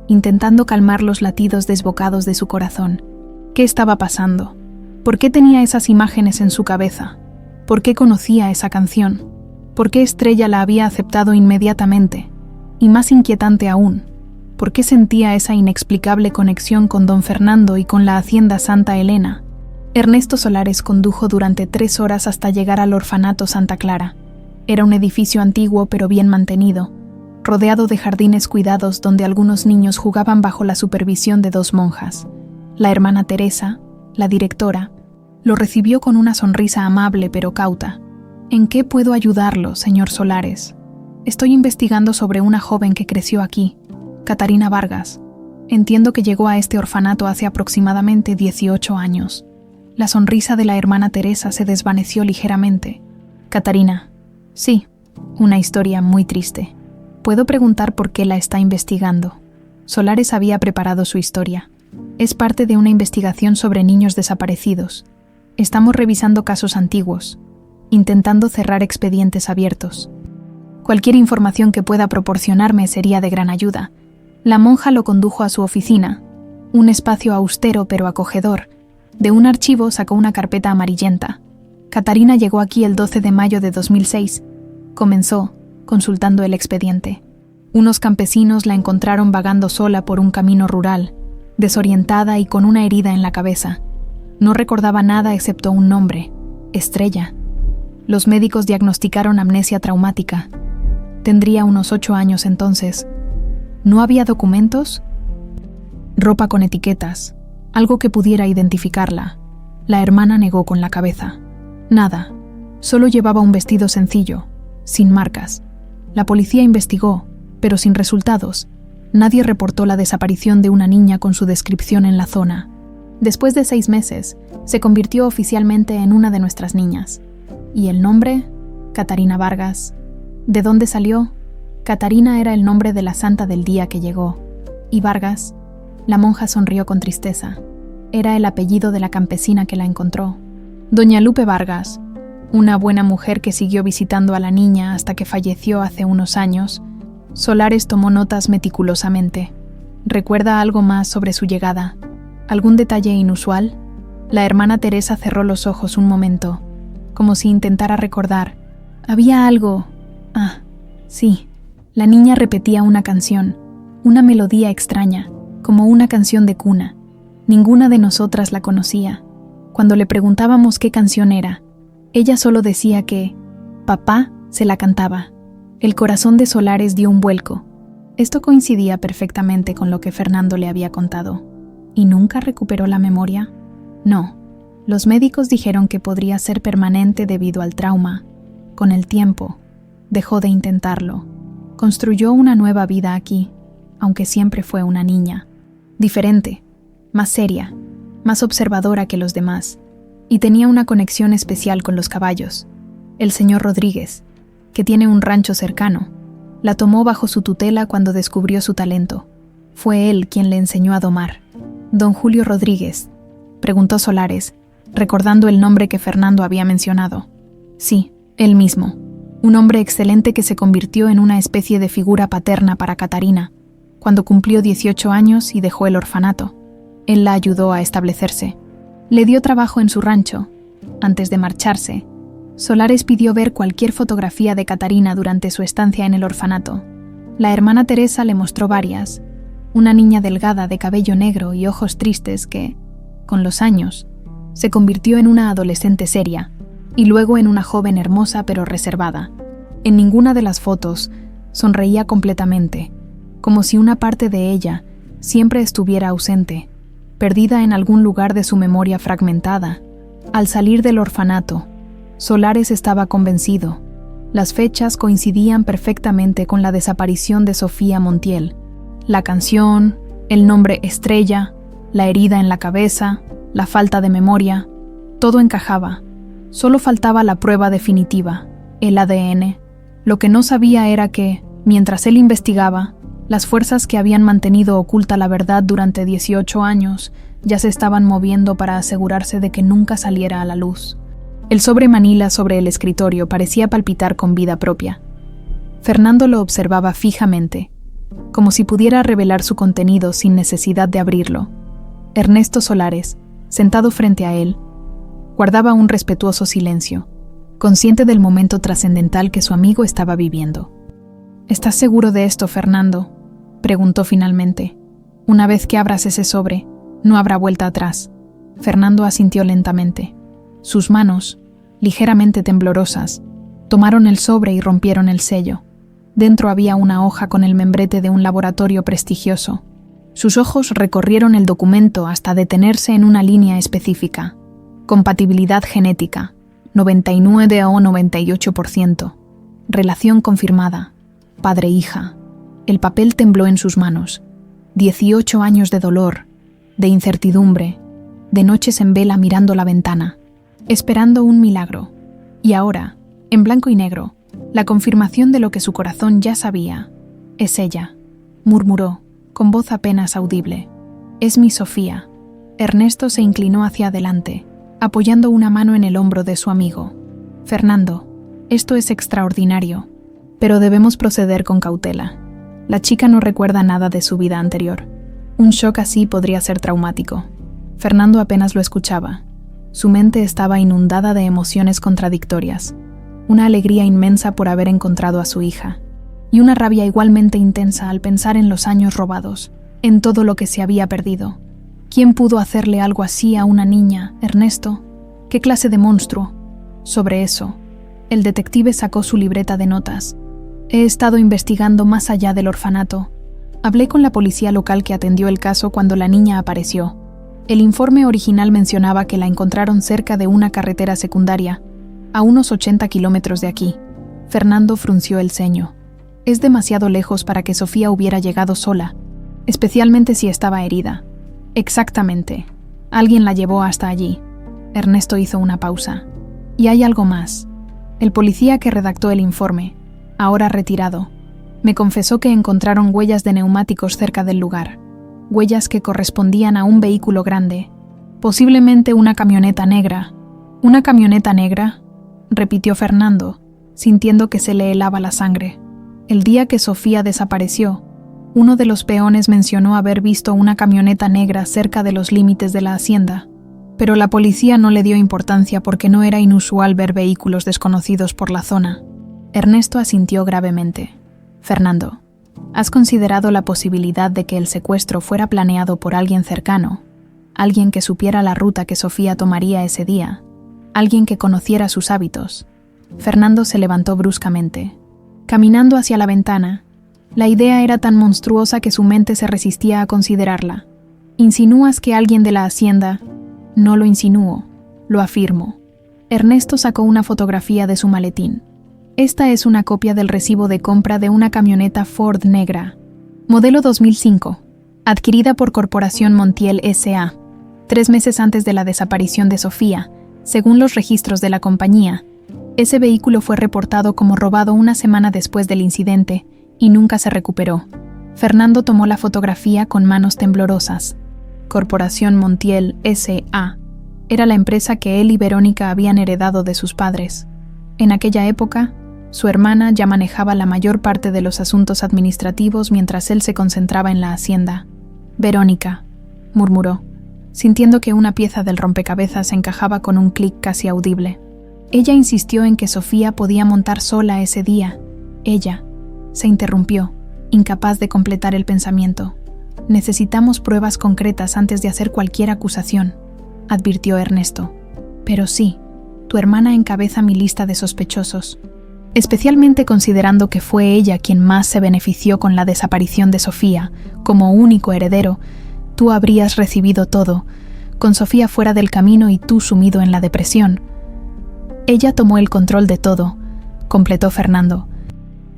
intentando calmar los latidos desbocados de su corazón. ¿Qué estaba pasando? ¿Por qué tenía esas imágenes en su cabeza? ¿Por qué conocía esa canción? ¿Por qué Estrella la había aceptado inmediatamente? Y más inquietante aún, ¿por qué sentía esa inexplicable conexión con don Fernando y con la hacienda Santa Elena? Ernesto Solares condujo durante 3 horas hasta llegar al orfanato Santa Clara. Era un edificio antiguo pero bien mantenido, rodeado de jardines cuidados donde algunos niños jugaban bajo la supervisión de 2 monjas. La hermana Teresa, la directora, lo recibió con una sonrisa amable pero cauta. «¿En qué puedo ayudarlo, señor Solares?» «Estoy investigando sobre una joven que creció aquí, Catarina Vargas. Entiendo que llegó a este orfanato hace aproximadamente 18 años». La sonrisa de la hermana Teresa se desvaneció ligeramente. «Catarina. Sí, una historia muy triste. ¿Puedo preguntar por qué la está investigando?» Solares había preparado su historia. «Es parte de una investigación sobre niños desaparecidos. Estamos revisando casos antiguos, intentando cerrar expedientes abiertos. Cualquier información que pueda proporcionarme sería de gran ayuda». La monja lo condujo a su oficina, un espacio austero pero acogedor. De un archivo sacó una carpeta amarillenta. «Catarina llegó aquí el 12 de mayo de 2006. Comenzó, consultando el expediente. Unos campesinos la encontraron vagando sola por un camino rural, desorientada y con una herida en la cabeza. No recordaba nada excepto un nombre, Estrella. Los médicos diagnosticaron amnesia traumática. Tendría unos 8 años entonces. ¿No había documentos? Ropa con etiquetas, algo que pudiera identificarla. La hermana negó con la cabeza. Nada. Solo llevaba un vestido sencillo, sin marcas. La policía investigó, pero sin resultados. Nadie reportó la desaparición de una niña con su descripción en la zona. Después de 6 meses, se convirtió oficialmente en una de nuestras niñas. ¿Y el nombre? Catarina Vargas. ¿De dónde salió? Catarina era el nombre de la santa del día que llegó. ¿Y Vargas? La monja sonrió con tristeza. Era el apellido de la campesina que la encontró. Doña Lupe Vargas, una buena mujer que siguió visitando a la niña hasta que falleció hace unos años. Solares tomó notas meticulosamente. ¿Recuerda algo más sobre su llegada? ¿Algún detalle inusual? La hermana Teresa cerró los ojos un momento, como si intentara recordar. Había algo. Sí. La niña repetía una canción, una melodía extraña, como una canción de cuna. Ninguna de nosotras la conocía. Cuando le preguntábamos qué canción era, ella solo decía que papá se la cantaba. El corazón de Solares dio un vuelco. Esto coincidía perfectamente con lo que Fernando le había contado. ¿Y nunca recuperó la memoria? No. Los médicos dijeron que podría ser permanente debido al trauma. Con el tiempo, dejó de intentarlo. Construyó una nueva vida aquí, aunque siempre fue una niña. Diferente, más seria, más observadora que los demás. Y tenía una conexión especial con los caballos. El señor Rodríguez, que tiene un rancho cercano, la tomó bajo su tutela cuando descubrió su talento. Fue él quien le enseñó a domar. «Don Julio Rodríguez», preguntó Solares, recordando el nombre que Fernando había mencionado. Sí, él mismo. Un hombre excelente que se convirtió en una especie de figura paterna para Catarina, cuando cumplió 18 años y dejó el orfanato. Él la ayudó a establecerse. Le dio trabajo en su rancho. Antes de marcharse, Solares pidió ver cualquier fotografía de Catarina durante su estancia en el orfanato. La hermana Teresa le mostró varias. Una niña delgada de cabello negro y ojos tristes que, con los años, se convirtió en una adolescente seria y luego en una joven hermosa pero reservada. En ninguna de las fotos sonreía completamente, como si una parte de ella siempre estuviera ausente, perdida en algún lugar de su memoria fragmentada. Al salir del orfanato, Solares estaba convencido. Las fechas coincidían perfectamente con la desaparición de Sofía Montiel. La canción, el nombre Estrella, la herida en la cabeza, la falta de memoria, todo encajaba. Solo faltaba la prueba definitiva, el ADN. Lo que no sabía era que, mientras él investigaba, las fuerzas que habían mantenido oculta la verdad durante 18 años ya se estaban moviendo para asegurarse de que nunca saliera a la luz. El sobre manila sobre el escritorio parecía palpitar con vida propia. Fernando lo observaba fijamente, como si pudiera revelar su contenido sin necesidad de abrirlo. Ernesto Solares, sentado frente a él, guardaba un respetuoso silencio, consciente del momento trascendental que su amigo estaba viviendo. ¿Estás seguro de esto, Fernando?, preguntó finalmente. Una vez que abras ese sobre, no habrá vuelta atrás. Fernando asintió lentamente. Sus manos, ligeramente temblorosas, tomaron el sobre y rompieron el sello. Dentro había una hoja con el membrete de un laboratorio prestigioso. Sus ojos recorrieron el documento hasta detenerse en una línea específica. Compatibilidad genética, 99 o 98%. Relación confirmada. Padre-hija. El papel tembló en sus manos. 18 años de dolor, de incertidumbre, de noches en vela mirando la ventana, esperando un milagro. Y ahora, en blanco y negro, la confirmación de lo que su corazón ya sabía. «Es ella», murmuró, con voz apenas audible. «Es mi Sofía». Ernesto se inclinó hacia adelante, apoyando una mano en el hombro de su amigo. «Fernando, esto es extraordinario, pero debemos proceder con cautela. La chica no recuerda nada de su vida anterior. Un shock así podría ser traumático». Fernando apenas lo escuchaba. Su mente estaba inundada de emociones contradictorias. Una alegría inmensa por haber encontrado a su hija, y una rabia igualmente intensa al pensar en los años robados, en todo lo que se había perdido. ¿Quién pudo hacerle algo así a una niña, Ernesto? ¿Qué clase de monstruo? Sobre eso, el detective sacó su libreta de notas. He estado investigando más allá del orfanato. Hablé con la policía local que atendió el caso cuando la niña apareció. El informe original mencionaba que la encontraron cerca de una carretera secundaria, a unos 80 kilómetros de aquí. Fernando frunció el ceño. Es demasiado lejos para que Sofía hubiera llegado sola, especialmente si estaba herida. Exactamente. Alguien la llevó hasta allí. Ernesto hizo una pausa. Y hay algo más. El policía que redactó el informe, ahora retirado, me confesó que encontraron huellas de neumáticos cerca del lugar. Huellas que correspondían a un vehículo grande, posiblemente una camioneta negra. ¿Una camioneta negra?, repitió Fernando, sintiendo que se le helaba la sangre. El día que Sofía desapareció, uno de los peones mencionó haber visto una camioneta negra cerca de los límites de la hacienda, pero la policía no le dio importancia porque no era inusual ver vehículos desconocidos por la zona. Ernesto asintió gravemente. Fernando, ¿has considerado la posibilidad de que el secuestro fuera planeado por alguien cercano? Alguien que supiera la ruta que Sofía tomaría ese día. Alguien que conociera sus hábitos. Fernando se levantó bruscamente. Caminando hacia la ventana, la idea era tan monstruosa que su mente se resistía a considerarla. ¿Insinúas que alguien de la hacienda? No lo insinúo, lo afirmo. Ernesto sacó una fotografía de su maletín. Esta es una copia del recibo de compra de una camioneta Ford negra, modelo 2005, adquirida por Corporación Montiel S.A. 3 meses antes de la desaparición de Sofía. Según los registros de la compañía, ese vehículo fue reportado como robado una semana después del incidente y nunca se recuperó. Fernando tomó la fotografía con manos temblorosas. Corporación Montiel S.A. era la empresa que él y Verónica habían heredado de sus padres. En aquella época, su hermana ya manejaba la mayor parte de los asuntos administrativos mientras él se concentraba en la hacienda. Verónica, murmuró, sintiendo que una pieza del rompecabezas encajaba con un clic casi audible. Ella insistió en que Sofía podía montar sola ese día. Ella se interrumpió, incapaz de completar el pensamiento. Necesitamos pruebas concretas antes de hacer cualquier acusación, advirtió Ernesto. Pero sí, tu hermana encabeza mi lista de sospechosos, especialmente considerando que fue ella quien más se benefició con la desaparición de Sofía. Como único heredero, tú habrías recibido todo, con Sofía fuera del camino y tú sumido en la depresión. Ella tomó el control de todo, completó Fernando,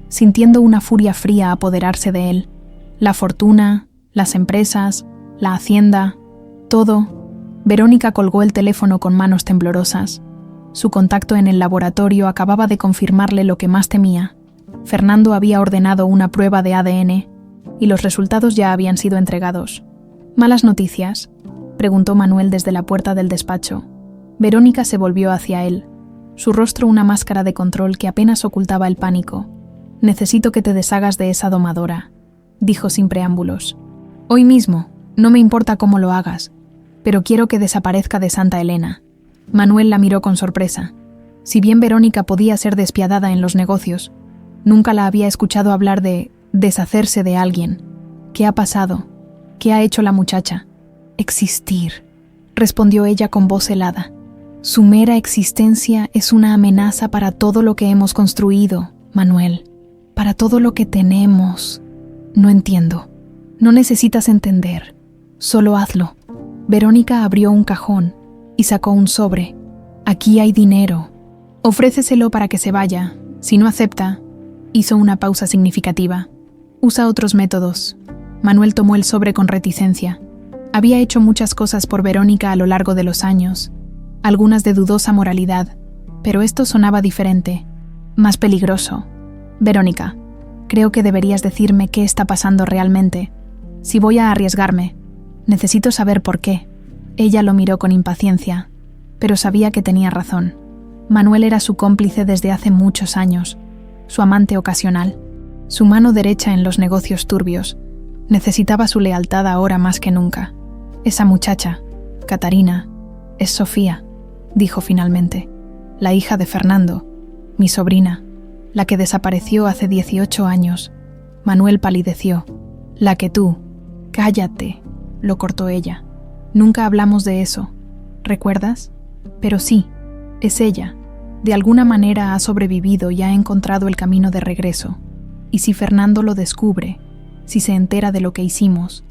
sintiendo una furia fría apoderarse de él. La fortuna, las empresas, la hacienda, todo. Verónica colgó el teléfono con manos temblorosas. Su contacto en el laboratorio acababa de confirmarle lo que más temía. Fernando había ordenado una prueba de ADN y los resultados ya habían sido entregados. ¿Malas noticias?, preguntó Manuel desde la puerta del despacho. Verónica se volvió hacia él, su rostro una máscara de control que apenas ocultaba el pánico. Necesito que te deshagas de esa domadora, dijo sin preámbulos. Hoy mismo, no me importa cómo lo hagas, pero quiero que desaparezca de Santa Elena. Manuel la miró con sorpresa. Si bien Verónica podía ser despiadada en los negocios, nunca la había escuchado hablar de deshacerse de alguien. ¿Qué ha pasado? ¿Qué ha hecho la muchacha? Existir, respondió ella con voz helada. Su mera existencia es una amenaza para todo lo que hemos construido, Manuel, para todo lo que tenemos. No entiendo. No necesitas entender. Solo hazlo. Verónica abrió un cajón y sacó un sobre. Aquí hay dinero. Ofréceselo para que se vaya. Si no acepta, hizo una pausa significativa. Usa otros métodos. Manuel tomó el sobre con reticencia. Había hecho muchas cosas por Verónica a lo largo de los años, algunas de dudosa moralidad, pero esto sonaba diferente, más peligroso. Verónica, creo que deberías decirme qué está pasando realmente. Si voy a arriesgarme, necesito saber por qué. Ella lo miró con impaciencia, pero sabía que tenía razón. Manuel era su cómplice desde hace muchos años, su amante ocasional, su mano derecha en los negocios turbios. Necesitaba su lealtad ahora más que nunca. Esa muchacha, Catarina, es Sofía, dijo finalmente, la hija de Fernando, mi sobrina, la que desapareció hace 18 años. Manuel palideció. La que tú. Cállate, lo cortó ella. Nunca hablamos de eso. ¿Recuerdas? Pero sí, es ella. De alguna manera ha sobrevivido y ha encontrado el camino de regreso. Y si Fernando lo descubre, si se entera de lo que hicimos,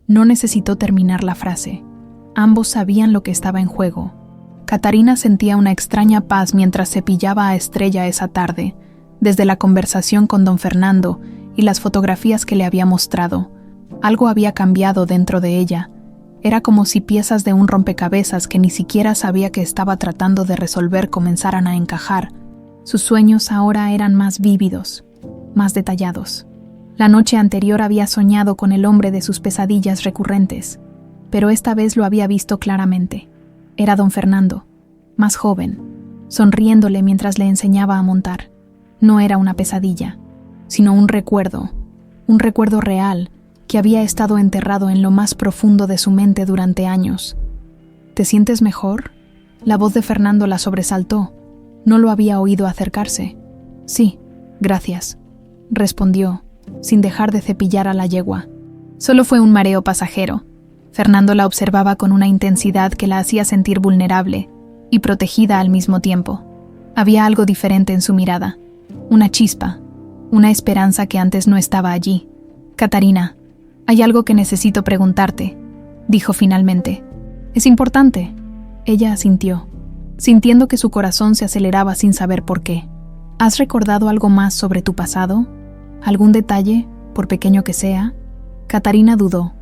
no necesitó terminar la frase. Ambos sabían lo que estaba en juego. Catarina sentía una extraña paz mientras cepillaba a Estrella esa tarde, desde la conversación con don Fernando y las fotografías que le había mostrado. Algo había cambiado dentro de ella. Era como si piezas de un rompecabezas que ni siquiera sabía que estaba tratando de resolver comenzaran a encajar. Sus sueños ahora eran más vívidos, más detallados. La noche anterior había soñado con el hombre de sus pesadillas recurrentes, pero esta vez lo había visto claramente. Era don Fernando, más joven, sonriéndole mientras le enseñaba a montar. No era una pesadilla, sino un recuerdo real, que había estado enterrado en lo más profundo de su mente durante años. ¿Te sientes mejor? La voz de Fernando la sobresaltó. No lo había oído acercarse. Sí, gracias, respondió, sin dejar de cepillar a la yegua. Solo fue un mareo pasajero. Fernando la observaba con una intensidad que la hacía sentir vulnerable y protegida al mismo tiempo. Había algo diferente en su mirada, una chispa, una esperanza que antes no estaba allí. Catarina, hay algo que necesito preguntarte, dijo finalmente. ¿Es importante? Ella asintió, sintiendo que su corazón se aceleraba sin saber por qué. ¿Has recordado algo más sobre tu pasado? ¿Algún detalle, por pequeño que sea? Catarina dudó.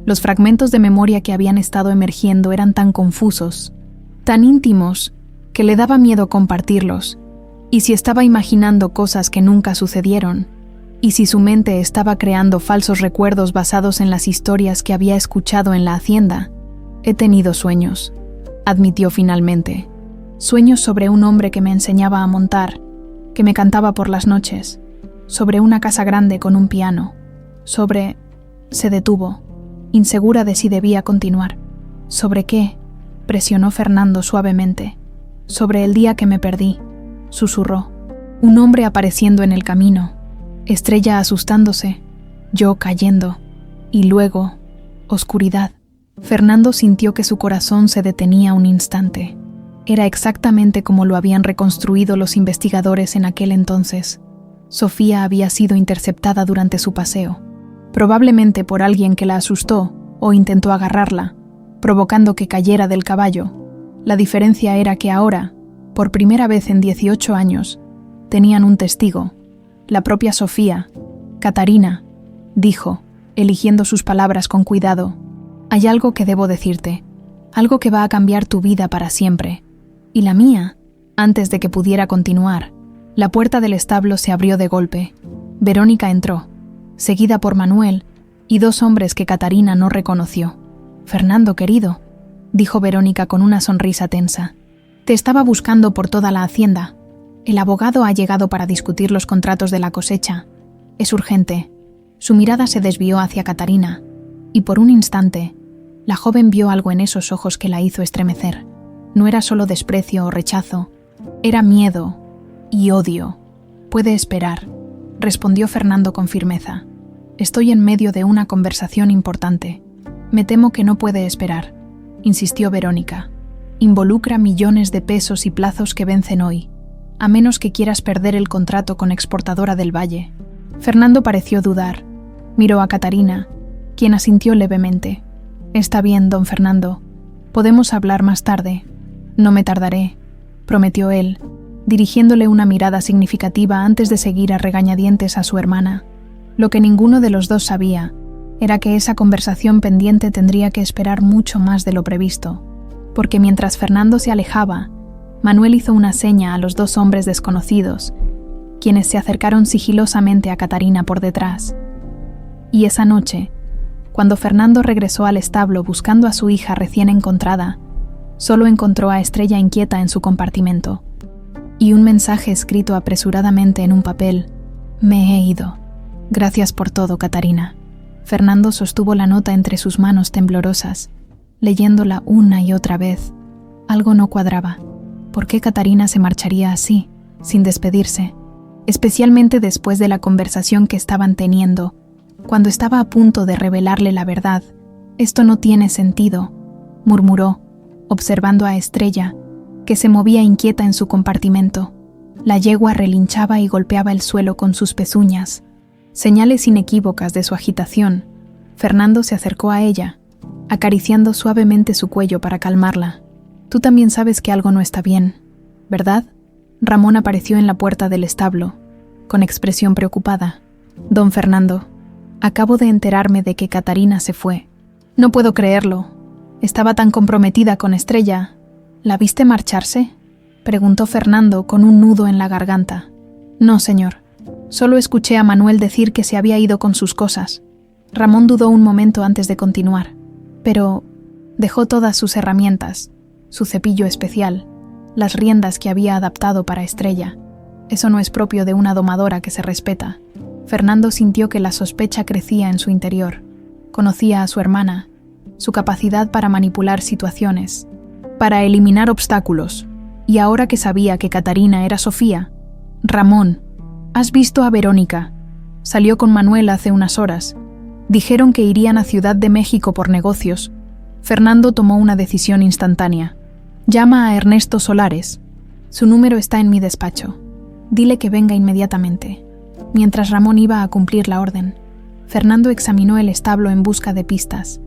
Los fragmentos de memoria que habían estado emergiendo eran tan confusos, tan íntimos, que le daba miedo compartirlos. Y si estaba imaginando cosas que nunca sucedieron, y si su mente estaba creando falsos recuerdos basados en las historias que había escuchado en la hacienda. He tenido sueños, admitió finalmente. Sueños sobre un hombre que me enseñaba a montar, que me cantaba por las noches, sobre una casa grande con un piano, sobre... Se detuvo, insegura de si debía continuar. ¿Sobre qué? Presionó Fernando suavemente. Sobre el día que me perdí, susurró. Un hombre apareciendo en el camino, Estrella asustándose, yo cayendo, y luego, oscuridad. Fernando sintió que su corazón se detenía un instante. Era exactamente como lo habían reconstruido los investigadores en aquel entonces. Sofía había sido interceptada durante su paseo, probablemente por alguien que la asustó o intentó agarrarla, provocando que cayera del caballo. La diferencia era que ahora, por primera vez en 18 años, tenían un testigo. La propia Sofía. Catarina, dijo, eligiendo sus palabras con cuidado. Hay algo que debo decirte, algo que va a cambiar tu vida para siempre. Y la mía. Antes de que pudiera continuar, la puerta del establo se abrió de golpe. Verónica entró, seguida por Manuel y dos hombres que Catarina no reconoció. Fernando, querido, dijo Verónica con una sonrisa tensa. Te estaba buscando por toda la hacienda. El abogado ha llegado para discutir los contratos de la cosecha. Es urgente. Su mirada se desvió hacia Catarina, y por un instante, la joven vio algo en esos ojos que la hizo estremecer. No era solo desprecio o rechazo, era miedo y odio. Puede esperar, respondió Fernando con firmeza. Estoy en medio de una conversación importante. Me temo que no puede esperar, insistió Verónica. Involucra millones de pesos y plazos que vencen hoy, a menos que quieras perder el contrato con Exportadora del Valle. Fernando pareció dudar. Miró a Catarina, quien asintió levemente. Está bien, don Fernando. Podemos hablar más tarde. No me tardaré, prometió él, dirigiéndole una mirada significativa antes de seguir a regañadientes a su hermana. Lo que ninguno de los dos sabía era que esa conversación pendiente tendría que esperar mucho más de lo previsto, porque mientras Fernando se alejaba, Manuel hizo una seña a los dos hombres desconocidos, quienes se acercaron sigilosamente a Catarina por detrás. Y esa noche, cuando Fernando regresó al establo buscando a su hija recién encontrada, solo encontró a Estrella inquieta en su compartimento, y un mensaje escrito apresuradamente en un papel: Me he ido. Gracias por todo, Catarina. Fernando sostuvo la nota entre sus manos temblorosas, leyéndola una y otra vez. Algo no cuadraba. ¿Por qué Catarina se marcharía así, sin despedirse? Especialmente después de la conversación que estaban teniendo, cuando estaba a punto de revelarle la verdad. Esto no tiene sentido, murmuró, observando a Estrella, que se movía inquieta en su compartimento. La yegua relinchaba y golpeaba el suelo con sus pezuñas. Señales inequívocas de su agitación. Fernando se acercó a ella, acariciando suavemente su cuello para calmarla. Tú también sabes que algo no está bien, ¿verdad? Ramón apareció en la puerta del establo, con expresión preocupada. Don Fernando, acabo de enterarme de que Catarina se fue. No puedo creerlo. Estaba tan comprometida con Estrella. ¿La viste marcharse?, preguntó Fernando con un nudo en la garganta. No, señor. Solo escuché a Manuel decir que se había ido con sus cosas. Ramón dudó un momento antes de continuar, pero dejó todas sus herramientas, su cepillo especial, las riendas que había adaptado para Estrella. Eso no es propio de una domadora que se respeta. Fernando sintió que la sospecha crecía en su interior. Conocía a su hermana, su capacidad para manipular situaciones, para eliminar obstáculos, y ahora que sabía que Catarina era Sofía. Ramón, ¿has visto a Verónica? Salió con Manuel hace unas horas. Dijeron que irían a Ciudad de México por negocios. Fernando tomó una decisión instantánea. Llama a Ernesto Solares. Su número está en mi despacho. Dile que venga inmediatamente. Mientras Ramón iba a cumplir la orden, Fernando examinó el establo en busca de pistas.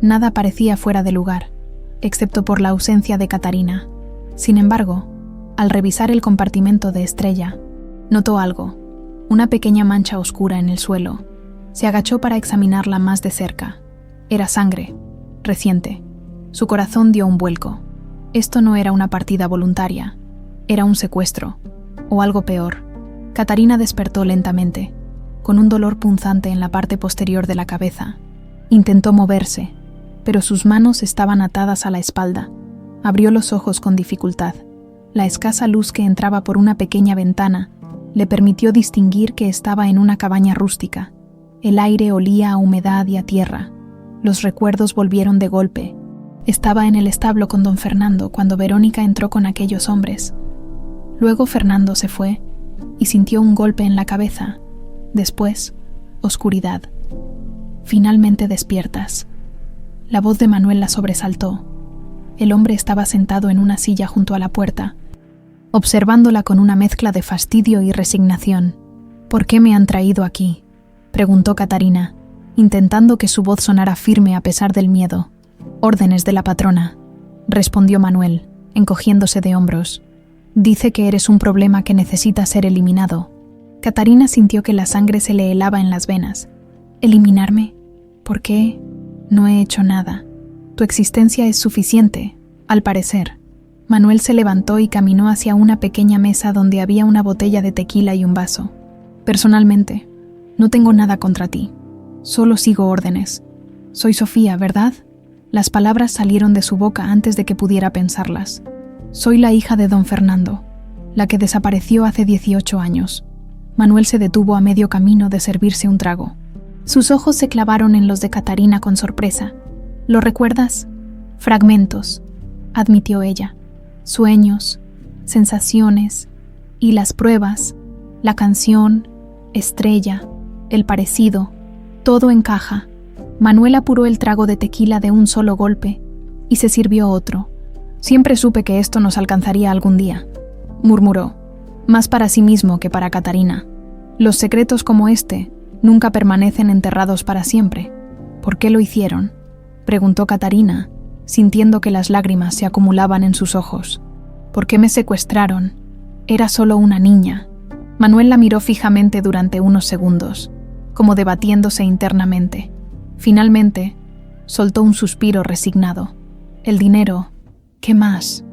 Nada parecía fuera de lugar, excepto por la ausencia de Catarina. Sin embargo, al revisar el compartimento de Estrella, notó algo, una pequeña mancha oscura en el suelo. Se agachó para examinarla más de cerca. Era sangre, reciente. Su corazón dio un vuelco. Esto no era una partida voluntaria, era un secuestro, o algo peor. Catarina despertó lentamente, con un dolor punzante en la parte posterior de la cabeza. Intentó moverse, pero sus manos estaban atadas a la espalda. Abrió los ojos con dificultad. La escasa luz que entraba por una pequeña ventana le permitió distinguir que estaba en una cabaña rústica. El aire olía a humedad y a tierra. Los recuerdos volvieron de golpe. Estaba en el establo con don Fernando cuando Verónica entró con aquellos hombres. Luego Fernando se fue y sintió un golpe en la cabeza. Después, oscuridad. Finalmente despiertas. La voz de Manuel la sobresaltó. El hombre estaba sentado en una silla junto a la puerta, observándola con una mezcla de fastidio y resignación. ¿Por qué me han traído aquí?, preguntó Catarina, intentando que su voz sonara firme a pesar del miedo. Órdenes de la patrona, respondió Manuel, encogiéndose de hombros. Dice que eres un problema que necesita ser eliminado. Catarina sintió que la sangre se le helaba en las venas. ¿Eliminarme? ¿Por qué? No he hecho nada. Tu existencia es suficiente, al parecer. Manuel se levantó y caminó hacia una pequeña mesa donde había una botella de tequila y un vaso. Personalmente, no tengo nada contra ti. Solo sigo órdenes. Soy Sofía, ¿verdad? Las palabras salieron de su boca antes de que pudiera pensarlas. Soy la hija de don Fernando, la que desapareció hace 18 años. Manuel se detuvo a medio camino de servirse un trago. Sus ojos se clavaron en los de Catarina con sorpresa. ¿Lo recuerdas? Fragmentos, admitió ella. Sueños, sensaciones, y las pruebas, la canción, Estrella, el parecido, todo encaja. Manuel apuró el trago de tequila de un solo golpe y se sirvió otro. Siempre supe que esto nos alcanzaría algún día, murmuró, más para sí mismo que para Catarina. Los secretos como este nunca permanecen enterrados para siempre. ¿Por qué lo hicieron?, preguntó Catarina, sintiendo que las lágrimas se acumulaban en sus ojos. ¿Por qué me secuestraron? Era solo una niña. Manuel la miró fijamente durante unos segundos, como debatiéndose internamente. Finalmente, soltó un suspiro resignado. El dinero, ¿qué más?,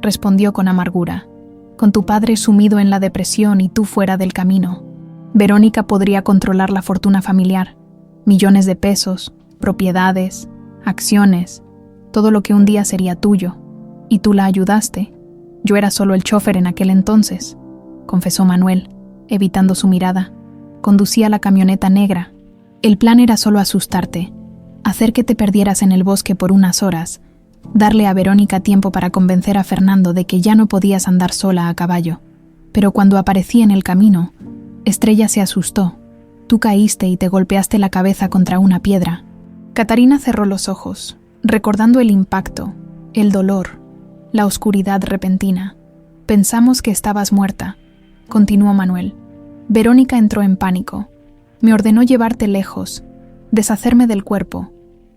respondió con amargura. Con tu padre sumido en la depresión y tú fuera del camino, Verónica podría controlar la fortuna familiar, millones de pesos, propiedades, acciones, todo lo que un día sería tuyo. Y tú la ayudaste. Yo era solo el chofer en aquel entonces, confesó Manuel, evitando su mirada. Conducía la camioneta negra. El plan era solo asustarte, hacer que te perdieras en el bosque por unas horas, darle a Verónica tiempo para convencer a Fernando de que ya no podías andar sola a caballo. Pero cuando aparecí en el camino, Estrella se asustó. Tú caíste y te golpeaste la cabeza contra una piedra. Catarina cerró los ojos, recordando el impacto, el dolor, La oscuridad repentina. Pensamos que estabas muerta, continuó Manuel. Verónica entró en pánico. Me ordenó llevarte lejos, deshacerme del cuerpo,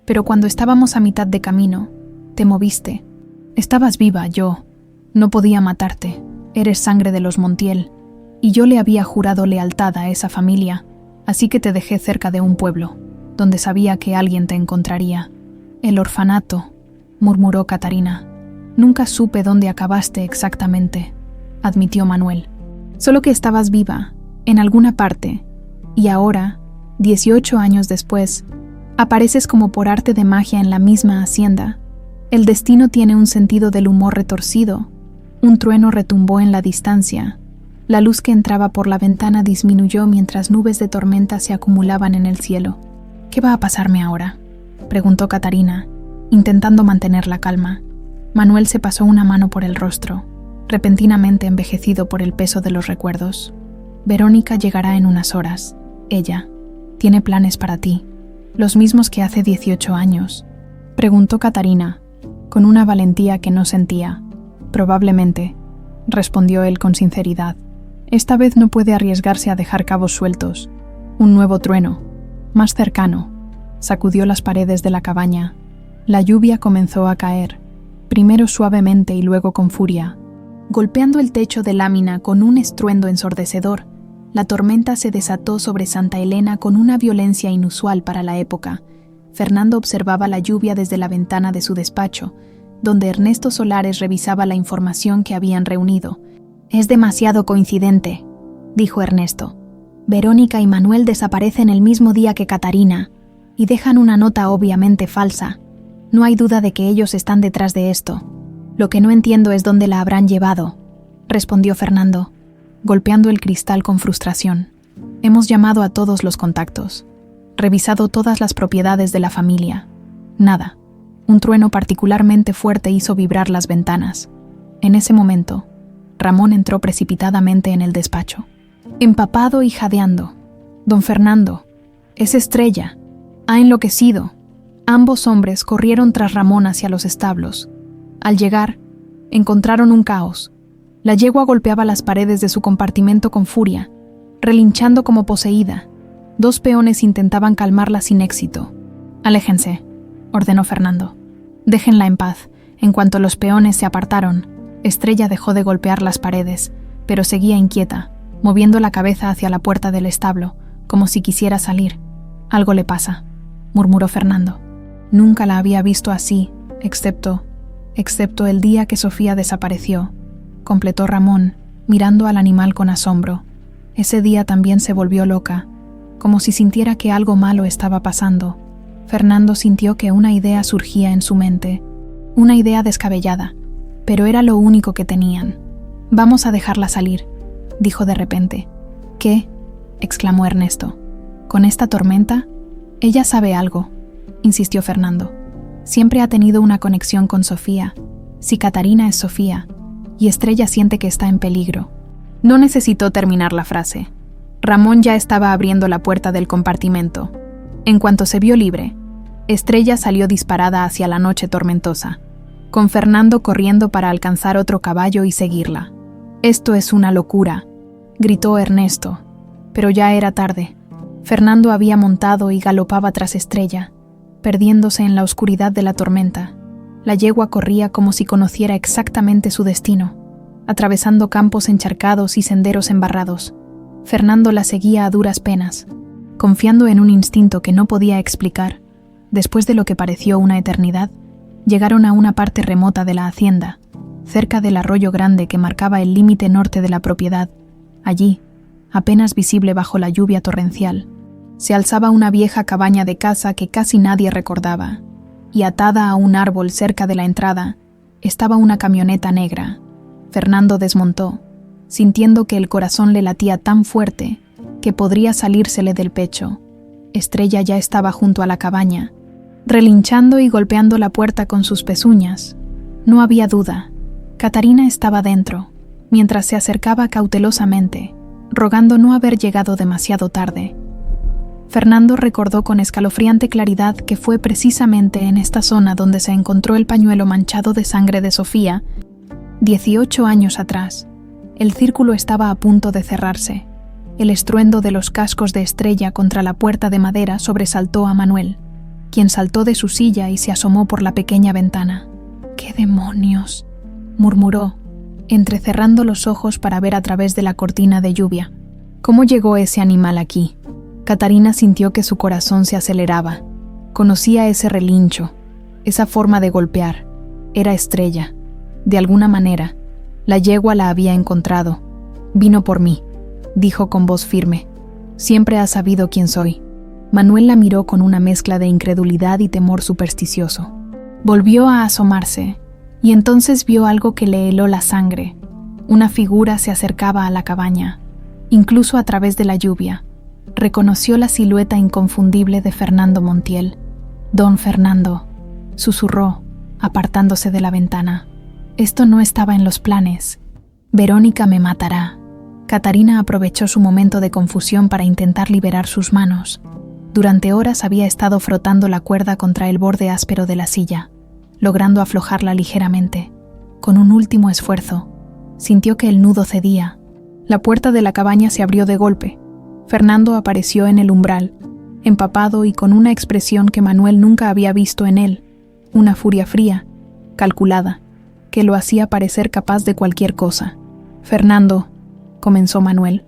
pero cuando estábamos a mitad de camino, te moviste. Estabas viva, yo. No podía matarte. Eres sangre de los Montiel, y yo le había jurado lealtad a esa familia, así que te dejé cerca de un pueblo, donde sabía que alguien te encontraría. El orfanato, murmuró Catarina. Nunca supe dónde acabaste exactamente, admitió Manuel. Solo que estabas viva, en alguna parte, y ahora, 18 años después, apareces como por arte de magia en la misma hacienda. El destino tiene un sentido del humor retorcido. Un trueno retumbó en la distancia. La luz que entraba por la ventana disminuyó mientras nubes de tormenta se acumulaban en el cielo. ¿Qué va a pasarme ahora?, preguntó Catarina, intentando mantener la calma. Manuel se pasó una mano por el rostro, repentinamente envejecido por el peso de los recuerdos. Verónica llegará en unas horas. Ella tiene planes para ti, los mismos que hace 18 años, preguntó Catarina, con una valentía que no sentía. Probablemente, respondió él con sinceridad. Esta vez no puede arriesgarse a dejar cabos sueltos. Un nuevo trueno, más cercano, sacudió las paredes de la cabaña. La lluvia comenzó a caer, primero suavemente y luego con furia. Golpeando el techo de lámina con un estruendo ensordecedor, la tormenta se desató sobre Santa Elena con una violencia inusual para la época. Fernando observaba la lluvia desde la ventana de su despacho, donde Ernesto Solares revisaba la información que habían reunido. «Es demasiado coincidente», dijo Ernesto. «Verónica y Manuel desaparecen el mismo día que Catarina, y dejan una nota obviamente falsa. No hay duda de que ellos están detrás de esto. Lo que no entiendo es dónde la habrán llevado», respondió Fernando, golpeando el cristal con frustración. «Hemos llamado a todos los contactos, revisado todas las propiedades de la familia. Nada. Un trueno particularmente fuerte hizo vibrar las ventanas. En ese momento, Ramón entró precipitadamente en el despacho, empapado y jadeando. «Don Fernando, es Estrella. Ha enloquecido». Ambos hombres corrieron tras Ramón hacia los establos. Al llegar, encontraron un caos. La yegua golpeaba las paredes de su compartimento con furia, relinchando como poseída. 2 peones intentaban calmarla sin éxito. «Aléjense», ordenó Fernando. «Déjenla en paz». En cuanto los peones se apartaron, Estrella dejó de golpear las paredes, pero seguía inquieta, moviendo la cabeza hacia la puerta del establo, como si quisiera salir. «Algo le pasa», murmuró Fernando. Nunca la había visto así, excepto el día que Sofía desapareció, completó Ramón, mirando al animal con asombro. Ese día también se volvió loca, como si sintiera que algo malo estaba pasando. Fernando sintió que una idea surgía en su mente, una idea descabellada, pero era lo único que tenían. «Vamos a dejarla salir», dijo de repente. «¿Qué?», exclamó Ernesto. «¿Con esta tormenta? Ella sabe algo», insistió Fernando. «Siempre ha tenido una conexión con Sofía. Si Catarina es Sofía, y Estrella siente que está en peligro». No necesitó terminar la frase. Ramón ya estaba abriendo la puerta del compartimento. En cuanto se vio libre, Estrella salió disparada hacia la noche tormentosa, con Fernando corriendo para alcanzar otro caballo y seguirla. «Esto es una locura», gritó Ernesto, pero ya era tarde. Fernando había montado y galopaba tras Estrella, perdiéndose en la oscuridad de la tormenta. La yegua corría como si conociera exactamente su destino, atravesando campos encharcados y senderos embarrados. Fernando la seguía a duras penas, confiando en un instinto que no podía explicar. Después de lo que pareció una eternidad, llegaron a una parte remota de la hacienda, cerca del arroyo grande que marcaba el límite norte de la propiedad. Allí, apenas visible bajo la lluvia torrencial, se alzaba una vieja cabaña de casa que casi nadie recordaba, y atada a un árbol cerca de la entrada estaba una camioneta negra. Fernando desmontó, sintiendo que el corazón le latía tan fuerte que podría salírsele del pecho. Estrella ya estaba junto a la cabaña, relinchando y golpeando la puerta con sus pezuñas. No había duda. Catarina estaba dentro, mientras se acercaba cautelosamente, rogando no haber llegado demasiado tarde. Fernando recordó con escalofriante claridad que fue precisamente en esta zona donde se encontró el pañuelo manchado de sangre de Sofía 18 años atrás. El círculo estaba a punto de cerrarse. El estruendo de los cascos de Estrella contra la puerta de madera sobresaltó a Manuel, quien saltó de su silla y se asomó por la pequeña ventana. «¡Qué demonios!», murmuró, entrecerrando los ojos para ver a través de la cortina de lluvia. ¿Cómo llegó ese animal aquí? Catarina sintió que su corazón se aceleraba. Conocía ese relincho, esa forma de golpear. Era Estrella. De alguna manera, la yegua la había encontrado. «Vino por mí», dijo con voz firme. «Siempre ha sabido quién soy». Manuel la miró con una mezcla de incredulidad y temor supersticioso. Volvió a asomarse, y entonces vio algo que le heló la sangre. Una figura se acercaba a la cabaña, incluso a través de la lluvia. Reconoció la silueta inconfundible de Fernando Montiel. «Don Fernando», susurró, apartándose de la ventana. «Esto no estaba en los planes. Verónica me matará». Catarina aprovechó su momento de confusión para intentar liberar sus manos. Durante horas había estado frotando la cuerda contra el borde áspero de la silla, logrando aflojarla ligeramente. Con un último esfuerzo, sintió que el nudo cedía. La puerta de la cabaña se abrió de golpe. Fernando apareció en el umbral, empapado y con una expresión que Manuel nunca había visto en él, una furia fría, calculada, que lo hacía parecer capaz de cualquier cosa. «Fernando», comenzó Manuel,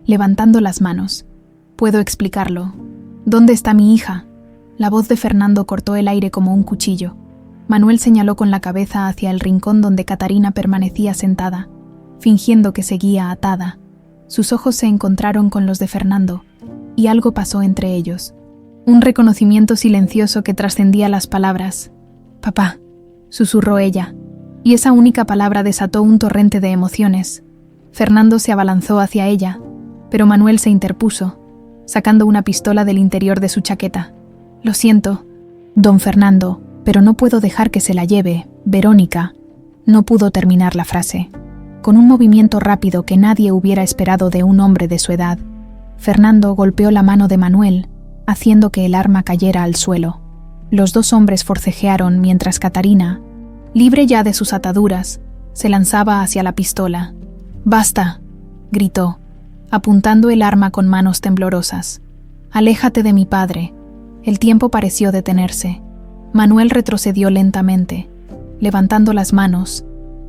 levantando las manos. «Puedo explicarlo. ¿Dónde está mi hija?». La voz de Fernando cortó el aire como un cuchillo. Manuel señaló con la cabeza hacia el rincón donde Catarina permanecía sentada, fingiendo que seguía atada. Sus ojos se encontraron con los de Fernando, y algo pasó entre ellos. Un reconocimiento silencioso que trascendía las palabras. «Papá», susurró ella, y esa única palabra desató un torrente de emociones. Fernando se abalanzó hacia ella, pero Manuel se interpuso, sacando una pistola del interior de su chaqueta. «Lo siento, don Fernando, pero no puedo dejar que se la lleve, Verónica». No pudo terminar la frase. Con un movimiento rápido que nadie hubiera esperado de un hombre de su edad, Fernando golpeó la mano de Manuel, haciendo que el arma cayera al suelo. Los dos hombres forcejearon mientras Catarina, libre ya de sus ataduras, se lanzaba hacia la pistola. «¡Basta!», gritó, apuntando el arma con manos temblorosas. «Aléjate de mi padre». El tiempo pareció detenerse. Manuel retrocedió lentamente, levantando las manos.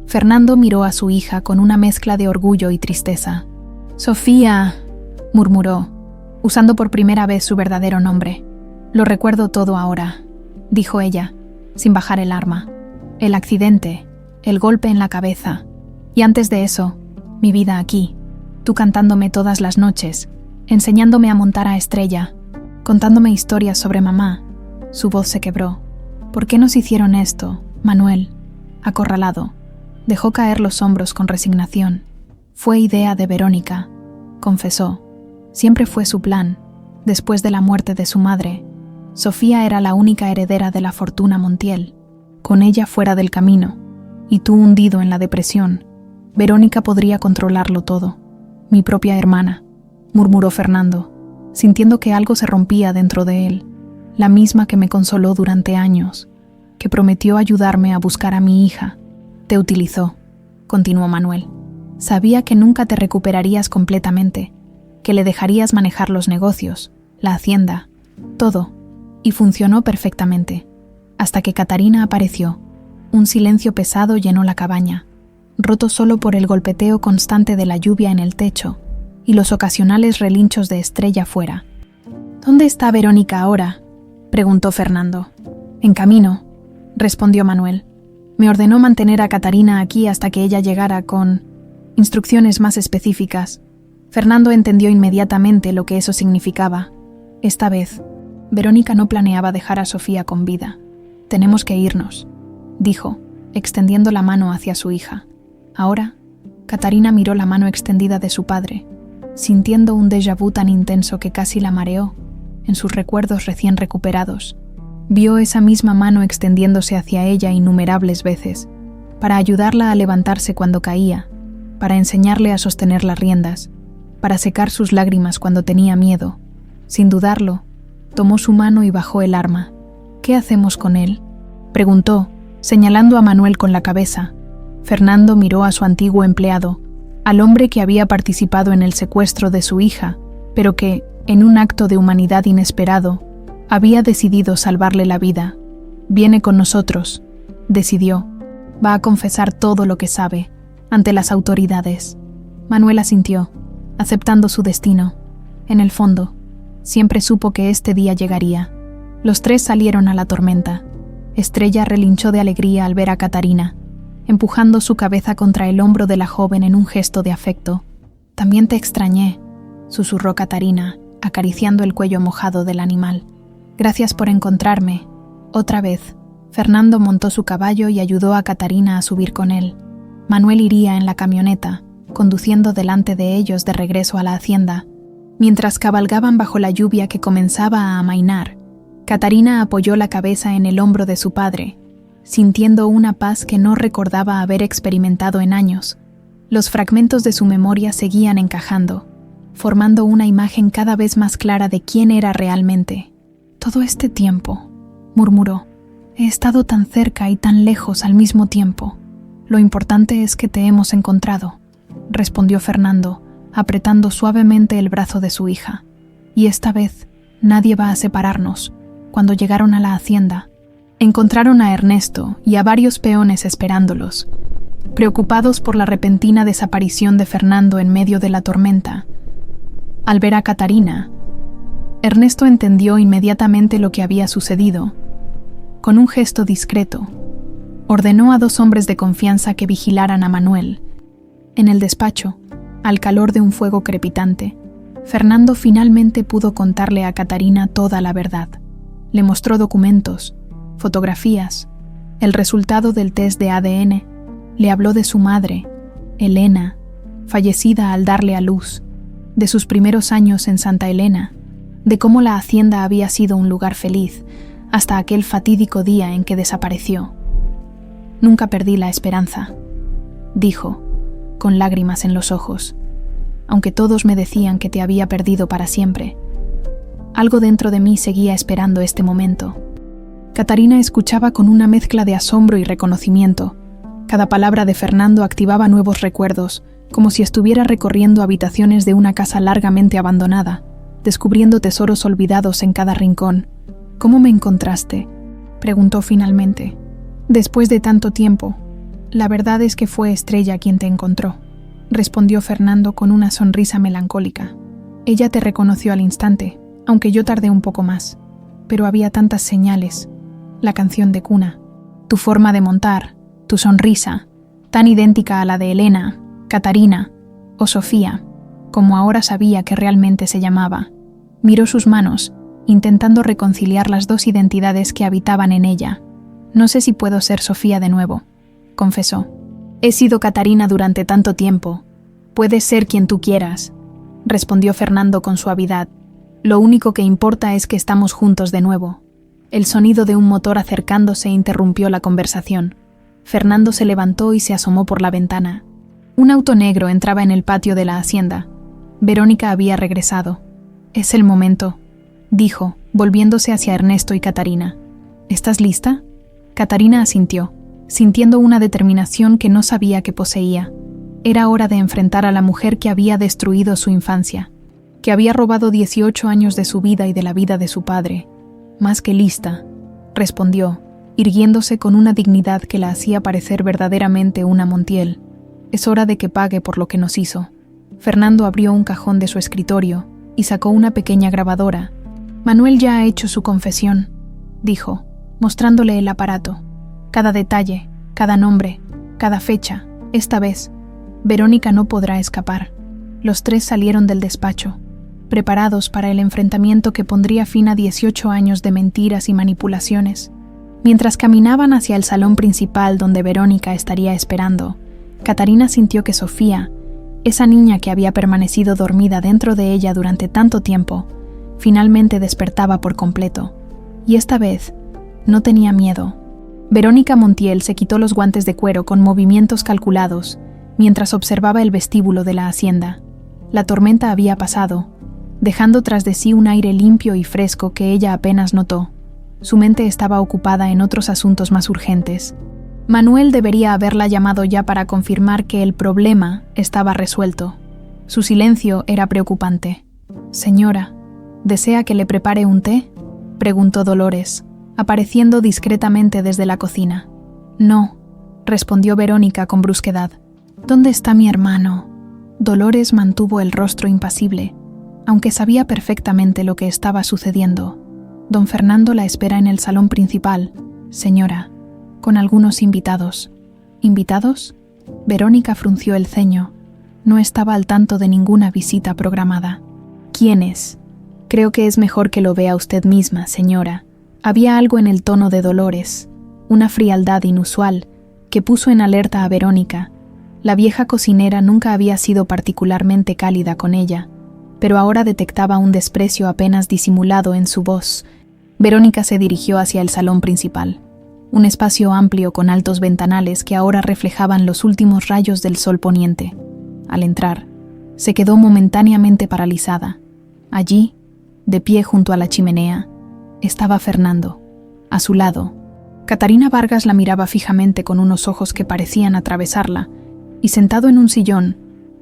Fernando miró a su hija con una mezcla de orgullo y tristeza. «Sofía», murmuró, usando por primera vez su verdadero nombre. «Lo recuerdo todo ahora», dijo ella, sin bajar el arma. «El accidente, el golpe en la cabeza, y antes de eso, mi vida aquí. Tú cantándome todas las noches, enseñándome a montar a Estrella, contándome historias sobre mamá». Su voz se quebró. «¿Por qué nos hicieron esto, Manuel?». Acorralado, dejó caer los hombros con resignación. «Fue idea de Verónica», confesó. «Siempre fue su plan. Después de la muerte de su madre, Sofía era la única heredera de la fortuna Montiel. Con ella fuera del camino, y tú hundido en la depresión, Verónica podría controlarlo todo. Mi propia hermana», murmuró Fernando, sintiendo que algo se rompía dentro de él, la misma que me consoló durante años, que prometió ayudarme a buscar a mi hija. «Te utilizó», continuó Manuel. «Sabía que nunca te recuperarías completamente, que le dejarías manejar los negocios, la hacienda, todo, y funcionó perfectamente, hasta que Catarina apareció. Un silencio pesado llenó la cabaña, roto solo por el golpeteo constante de la lluvia en el techo y los ocasionales relinchos de Estrella fuera. «¿Dónde está Verónica ahora?», preguntó Fernando. «En camino», respondió Manuel. «Me ordenó mantener a Catarina aquí hasta que ella llegara con instrucciones más específicas». Fernando entendió inmediatamente lo que eso significaba. Esta vez, Verónica no planeaba dejar a Sofía con vida. «Tenemos que irnos», dijo, extendiendo la mano hacia su hija. Ahora, Catarina miró la mano extendida de su padre, sintiendo un déjà vu tan intenso que casi la mareó, en sus recuerdos recién recuperados. Vio esa misma mano extendiéndose hacia ella innumerables veces, para ayudarla a levantarse cuando caía, para enseñarle a sostener las riendas, para secar sus lágrimas cuando tenía miedo. Sin dudarlo, tomó su mano y bajó el arma. «¿Qué hacemos con él?», preguntó, señalando a Manuel con la cabeza. Fernando miró a su antiguo empleado, al hombre que había participado en el secuestro de su hija, pero que, en un acto de humanidad inesperado, había decidido salvarle la vida. «Viene con nosotros», decidió. «Va a confesar todo lo que sabe, ante las autoridades». Manuel asintió, aceptando su destino. En el fondo, siempre supo que este día llegaría. Los tres salieron a la tormenta. Estrella relinchó de alegría al ver a Catarina, empujando su cabeza contra el hombro de la joven en un gesto de afecto. «También te extrañé», susurró Catarina, acariciando el cuello mojado del animal. «Gracias por encontrarme». Otra vez, Fernando montó su caballo y ayudó a Catarina a subir con él. Manuel iría en la camioneta, conduciendo delante de ellos de regreso a la hacienda. Mientras cabalgaban bajo la lluvia que comenzaba a amainar, Catarina apoyó la cabeza en el hombro de su padre, sintiendo una paz que no recordaba haber experimentado en años. Los fragmentos de su memoria seguían encajando, formando una imagen cada vez más clara de quién era realmente. «Todo este tiempo», murmuró, «he estado tan cerca y tan lejos al mismo tiempo. Lo importante es que te hemos encontrado», respondió Fernando, apretando suavemente el brazo de su hija. «Y esta vez, nadie va a separarnos». Cuando llegaron a la hacienda, encontraron a Ernesto y a varios peones esperándolos. Preocupados por la repentina desaparición de Fernando en medio de la tormenta, al ver a Catarina, Ernesto entendió inmediatamente lo que había sucedido. Con un gesto discreto, ordenó a 2 hombres de confianza que vigilaran a Manuel. En el despacho, al calor de un fuego crepitante, Fernando finalmente pudo contarle a Catarina toda la verdad. Le mostró documentos, fotografías, el resultado del test de ADN. Le habló de su madre, Elena, fallecida al darle a luz, de sus primeros años en Santa Elena, de cómo la hacienda había sido un lugar feliz hasta aquel fatídico día en que desapareció. «Nunca perdí la esperanza», dijo, con lágrimas en los ojos, «aunque todos me decían que te había perdido para siempre. Algo dentro de mí seguía esperando este momento». Catarina escuchaba con una mezcla de asombro y reconocimiento. Cada palabra de Fernando activaba nuevos recuerdos, como si estuviera recorriendo habitaciones de una casa largamente abandonada, descubriendo tesoros olvidados en cada rincón. «¿Cómo me encontraste?», preguntó finalmente. «Después de tanto tiempo, la verdad es que fue Estrella quien te encontró», respondió Fernando con una sonrisa melancólica. «Ella te reconoció al instante, aunque yo tardé un poco más. Pero había tantas señales. La canción de cuna, tu forma de montar, tu sonrisa, tan idéntica a la de Elena, Catarina o Sofía, como ahora sabía que realmente se llamaba». Miró sus manos, intentando reconciliar las 2 identidades que habitaban en ella. «No sé si puedo ser Sofía de nuevo», confesó. «He sido Catarina durante tanto tiempo. Puedes ser quien tú quieras», respondió Fernando con suavidad. «Lo único que importa es que estamos juntos de nuevo». El sonido de un motor acercándose interrumpió la conversación. Fernando se levantó y se asomó por la ventana. Un auto negro entraba en el patio de la hacienda. Verónica había regresado. «Es el momento», dijo, volviéndose hacia Ernesto y Catarina. «¿Estás lista?». Catarina asintió, sintiendo una determinación que no sabía que poseía. Era hora de enfrentar a la mujer que había destruido su infancia, que había robado 18 años de su vida y de la vida de su padre. «Más que lista», respondió, irguiéndose con una dignidad que la hacía parecer verdaderamente una Montiel. «Es hora de que pague por lo que nos hizo». Fernando abrió un cajón de su escritorio y sacó una pequeña grabadora. «Manuel ya ha hecho su confesión», dijo, mostrándole el aparato. «Cada detalle, cada nombre, cada fecha, esta vez. Verónica no podrá escapar». Los 3 salieron del despacho, preparados para el enfrentamiento que pondría fin a 18 años de mentiras y manipulaciones. Mientras caminaban hacia el salón principal donde Verónica estaría esperando, Catarina sintió que Sofía, esa niña que había permanecido dormida dentro de ella durante tanto tiempo, finalmente despertaba por completo. Y esta vez, no tenía miedo. Verónica Montiel se quitó los guantes de cuero con movimientos calculados, mientras observaba el vestíbulo de la hacienda. La tormenta había pasado, dejando tras de sí un aire limpio y fresco que ella apenas notó. Su mente estaba ocupada en otros asuntos más urgentes. Manuel debería haberla llamado ya para confirmar que el problema estaba resuelto. Su silencio era preocupante. «Señora, ¿desea que le prepare un té?», preguntó Dolores, apareciendo discretamente desde la cocina. «No», respondió Verónica con brusquedad. «¿Dónde está mi hermano?». Dolores mantuvo el rostro impasible, aunque sabía perfectamente lo que estaba sucediendo. «Don Fernando la espera en el salón principal, señora, con algunos invitados». «¿Invitados?». Verónica frunció el ceño. No estaba al tanto de ninguna visita programada. «¿Quiénes?». «Creo que es mejor que lo vea usted misma, señora». Había algo en el tono de Dolores, una frialdad inusual, que puso en alerta a Verónica. La vieja cocinera nunca había sido particularmente cálida con ella, pero ahora detectaba un desprecio apenas disimulado en su voz. Verónica se dirigió hacia el salón principal, un espacio amplio con altos ventanales que ahora reflejaban los últimos rayos del sol poniente. Al entrar, se quedó momentáneamente paralizada. Allí, de pie junto a la chimenea, estaba Fernando. A su lado, Catarina Vargas la miraba fijamente con unos ojos que parecían atravesarla, y sentado en un sillón,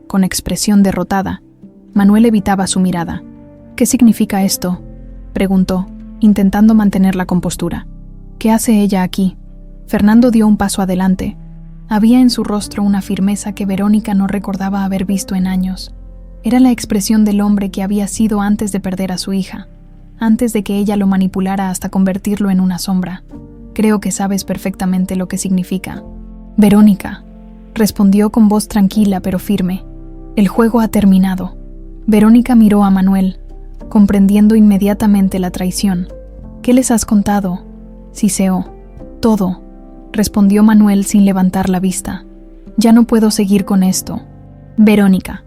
con expresión derrotada, Manuel evitaba su mirada. «¿Qué significa esto?», preguntó, intentando mantener la compostura. «¿Qué hace ella aquí?». Fernando dio un paso adelante. Había en su rostro una firmeza que Verónica no recordaba haber visto en años. Era la expresión del hombre que había sido antes de perder a su hija, antes de que ella lo manipulara hasta convertirlo en una sombra. «Creo que sabes perfectamente lo que significa». «Verónica», respondió con voz tranquila pero firme. «El juego ha terminado». Verónica miró a Manuel, comprendiendo inmediatamente la traición. «¿Qué les has contado?». «Siseó». «Todo», respondió Manuel sin levantar la vista. «Ya no puedo seguir con esto». «Verónica,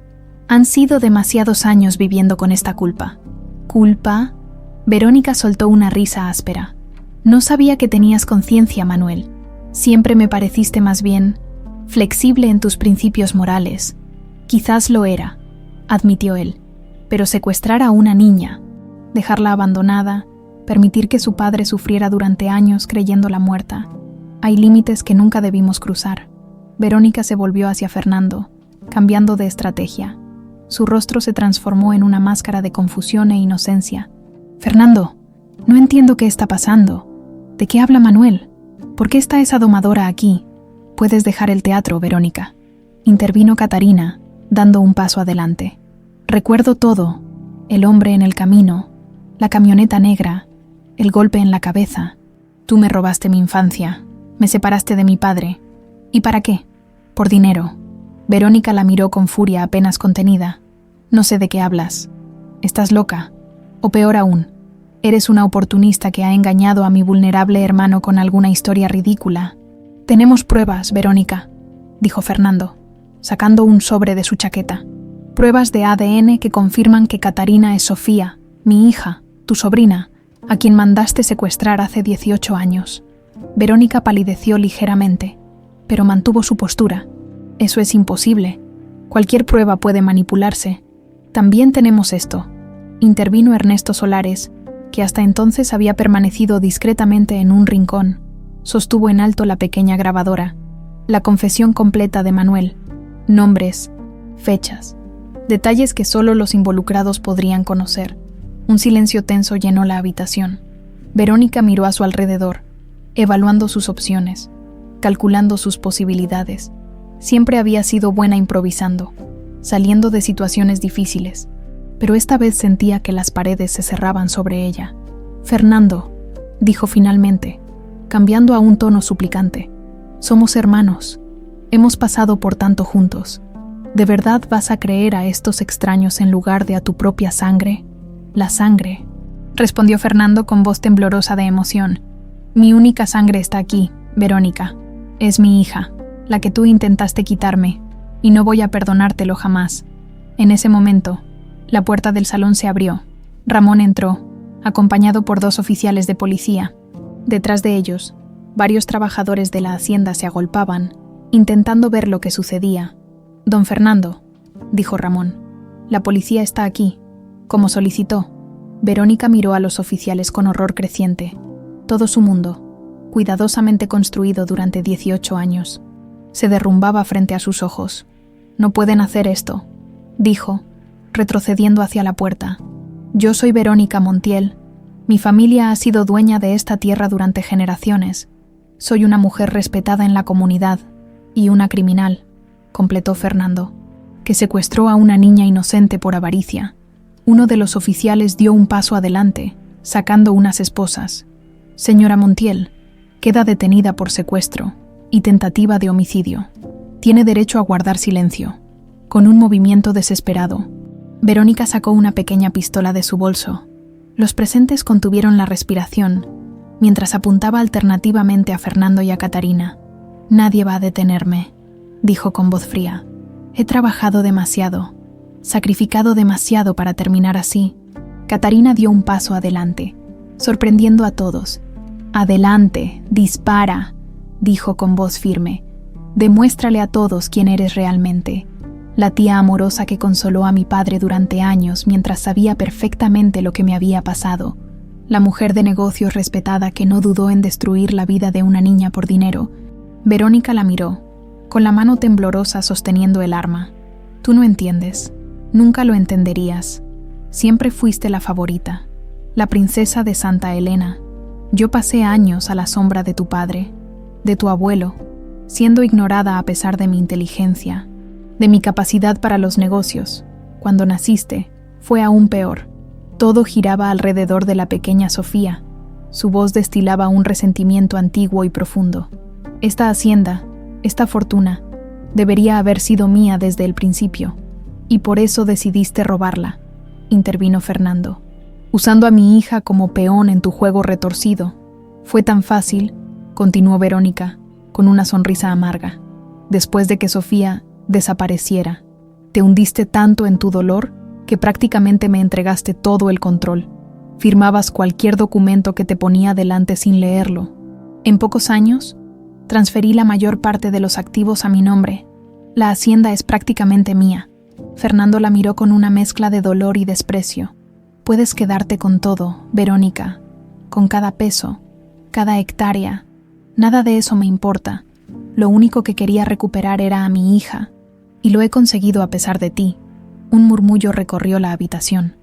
han sido demasiados años viviendo con esta culpa». «¿Culpa?». Verónica soltó una risa áspera. «No sabía que tenías conciencia, Manuel. Siempre me pareciste más bien flexible en tus principios morales». «Quizás lo era», admitió él, «pero secuestrar a una niña, dejarla abandonada, permitir que su padre sufriera durante años creyéndola muerta. Hay límites que nunca debimos cruzar». Verónica se volvió hacia Fernando, cambiando de estrategia. Su rostro se transformó en una máscara de confusión e inocencia. «Fernando, no entiendo qué está pasando. ¿De qué habla Manuel? ¿Por qué está esa domadora aquí?». «Puedes dejar el teatro, Verónica», intervino Catarina, dando un paso adelante. «Recuerdo todo, el hombre en el camino, la camioneta negra, el golpe en la cabeza. Tú me robaste mi infancia, me separaste de mi padre. ¿Y para qué? Por dinero». Verónica la miró con furia apenas contenida. «No sé de qué hablas. ¿Estás loca? O peor aún, eres una oportunista que ha engañado a mi vulnerable hermano con alguna historia ridícula». «Tenemos pruebas, Verónica», dijo Fernando, sacando un sobre de su chaqueta. «Pruebas de ADN que confirman que Catarina es Sofía, mi hija, tu sobrina, a quien mandaste secuestrar hace 18 años». Verónica palideció ligeramente, pero mantuvo su postura. «Eso es imposible. Cualquier prueba puede manipularse. También tenemos esto», intervino Ernesto Solares, que hasta entonces había permanecido discretamente en un rincón. Sostuvo en alto la pequeña grabadora. La confesión completa de Manuel. Nombres, fechas, detalles que solo los involucrados podrían conocer. Un silencio tenso llenó la habitación. Verónica miró a su alrededor, evaluando sus opciones, calculando sus posibilidades. Siempre había sido buena improvisando, saliendo de situaciones difíciles, pero esta vez sentía que las paredes se cerraban sobre ella. «Fernando», dijo finalmente, cambiando a un tono suplicante, «somos hermanos. Hemos pasado por tanto juntos. ¿De verdad vas a creer a estos extraños en lugar de a tu propia sangre?». «La sangre», respondió Fernando con voz temblorosa de emoción. «Mi única sangre está aquí, Verónica. Es mi hija, la que tú intentaste quitarme, y no voy a perdonártelo jamás». En ese momento, la puerta del salón se abrió. Ramón entró, acompañado por 2 oficiales de policía. Detrás de ellos, varios trabajadores de la hacienda se agolpaban, intentando ver lo que sucedía. «Don Fernando», dijo Ramón, «la policía está aquí, como solicitó». Verónica miró a los oficiales con horror creciente. Todo su mundo, cuidadosamente construido durante 18 años. Se derrumbaba frente a sus ojos. «No pueden hacer esto», dijo, retrocediendo hacia la puerta. «Yo soy Verónica Montiel. Mi familia ha sido dueña de esta tierra durante generaciones. Soy una mujer respetada en la comunidad y una criminal», completó Fernando, «que secuestró a una niña inocente por avaricia». Uno de los oficiales dio un paso adelante, sacando unas esposas. «Señora Montiel, queda detenida por secuestro y tentativa de homicidio. Tiene derecho a guardar silencio». Con un movimiento desesperado, Verónica sacó una pequeña pistola de su bolso. Los presentes contuvieron la respiración, mientras apuntaba alternativamente a Fernando y a Catarina. «Nadie va a detenerme», dijo con voz fría. «He trabajado demasiado, sacrificado demasiado para terminar así». Catarina dio un paso adelante, sorprendiendo a todos. «Adelante, dispara», dijo con voz firme. «Demuéstrale a todos quién eres realmente. La tía amorosa que consoló a mi padre durante años mientras sabía perfectamente lo que me había pasado. La mujer de negocios respetada que no dudó en destruir la vida de una niña por dinero». Verónica la miró, con la mano temblorosa sosteniendo el arma. «Tú no entiendes. Nunca lo entenderías. Siempre fuiste la favorita, la princesa de Santa Elena. Yo pasé años a la sombra de tu padre, de tu abuelo, siendo ignorada a pesar de mi inteligencia, de mi capacidad para los negocios. Cuando naciste, fue aún peor. Todo giraba alrededor de la pequeña Sofía. Su voz destilaba un resentimiento antiguo y profundo. Esta hacienda, esta fortuna, debería haber sido mía desde el principio, y por eso decidiste robarla», intervino Fernando. «Usando a mi hija como peón en tu juego retorcido. Fue tan fácil», continuó Verónica, con una sonrisa amarga. «Después de que Sofía desapareciera, te hundiste tanto en tu dolor que prácticamente me entregaste todo el control. Firmabas cualquier documento que te ponía delante sin leerlo. En pocos años, transferí la mayor parte de los activos a mi nombre. La hacienda es prácticamente mía». Fernando la miró con una mezcla de dolor y desprecio. «Puedes quedarte con todo, Verónica, con cada peso, cada hectárea. Nada de eso me importa. Lo único que quería recuperar era a mi hija, y lo he conseguido a pesar de ti». Un murmullo recorrió la habitación.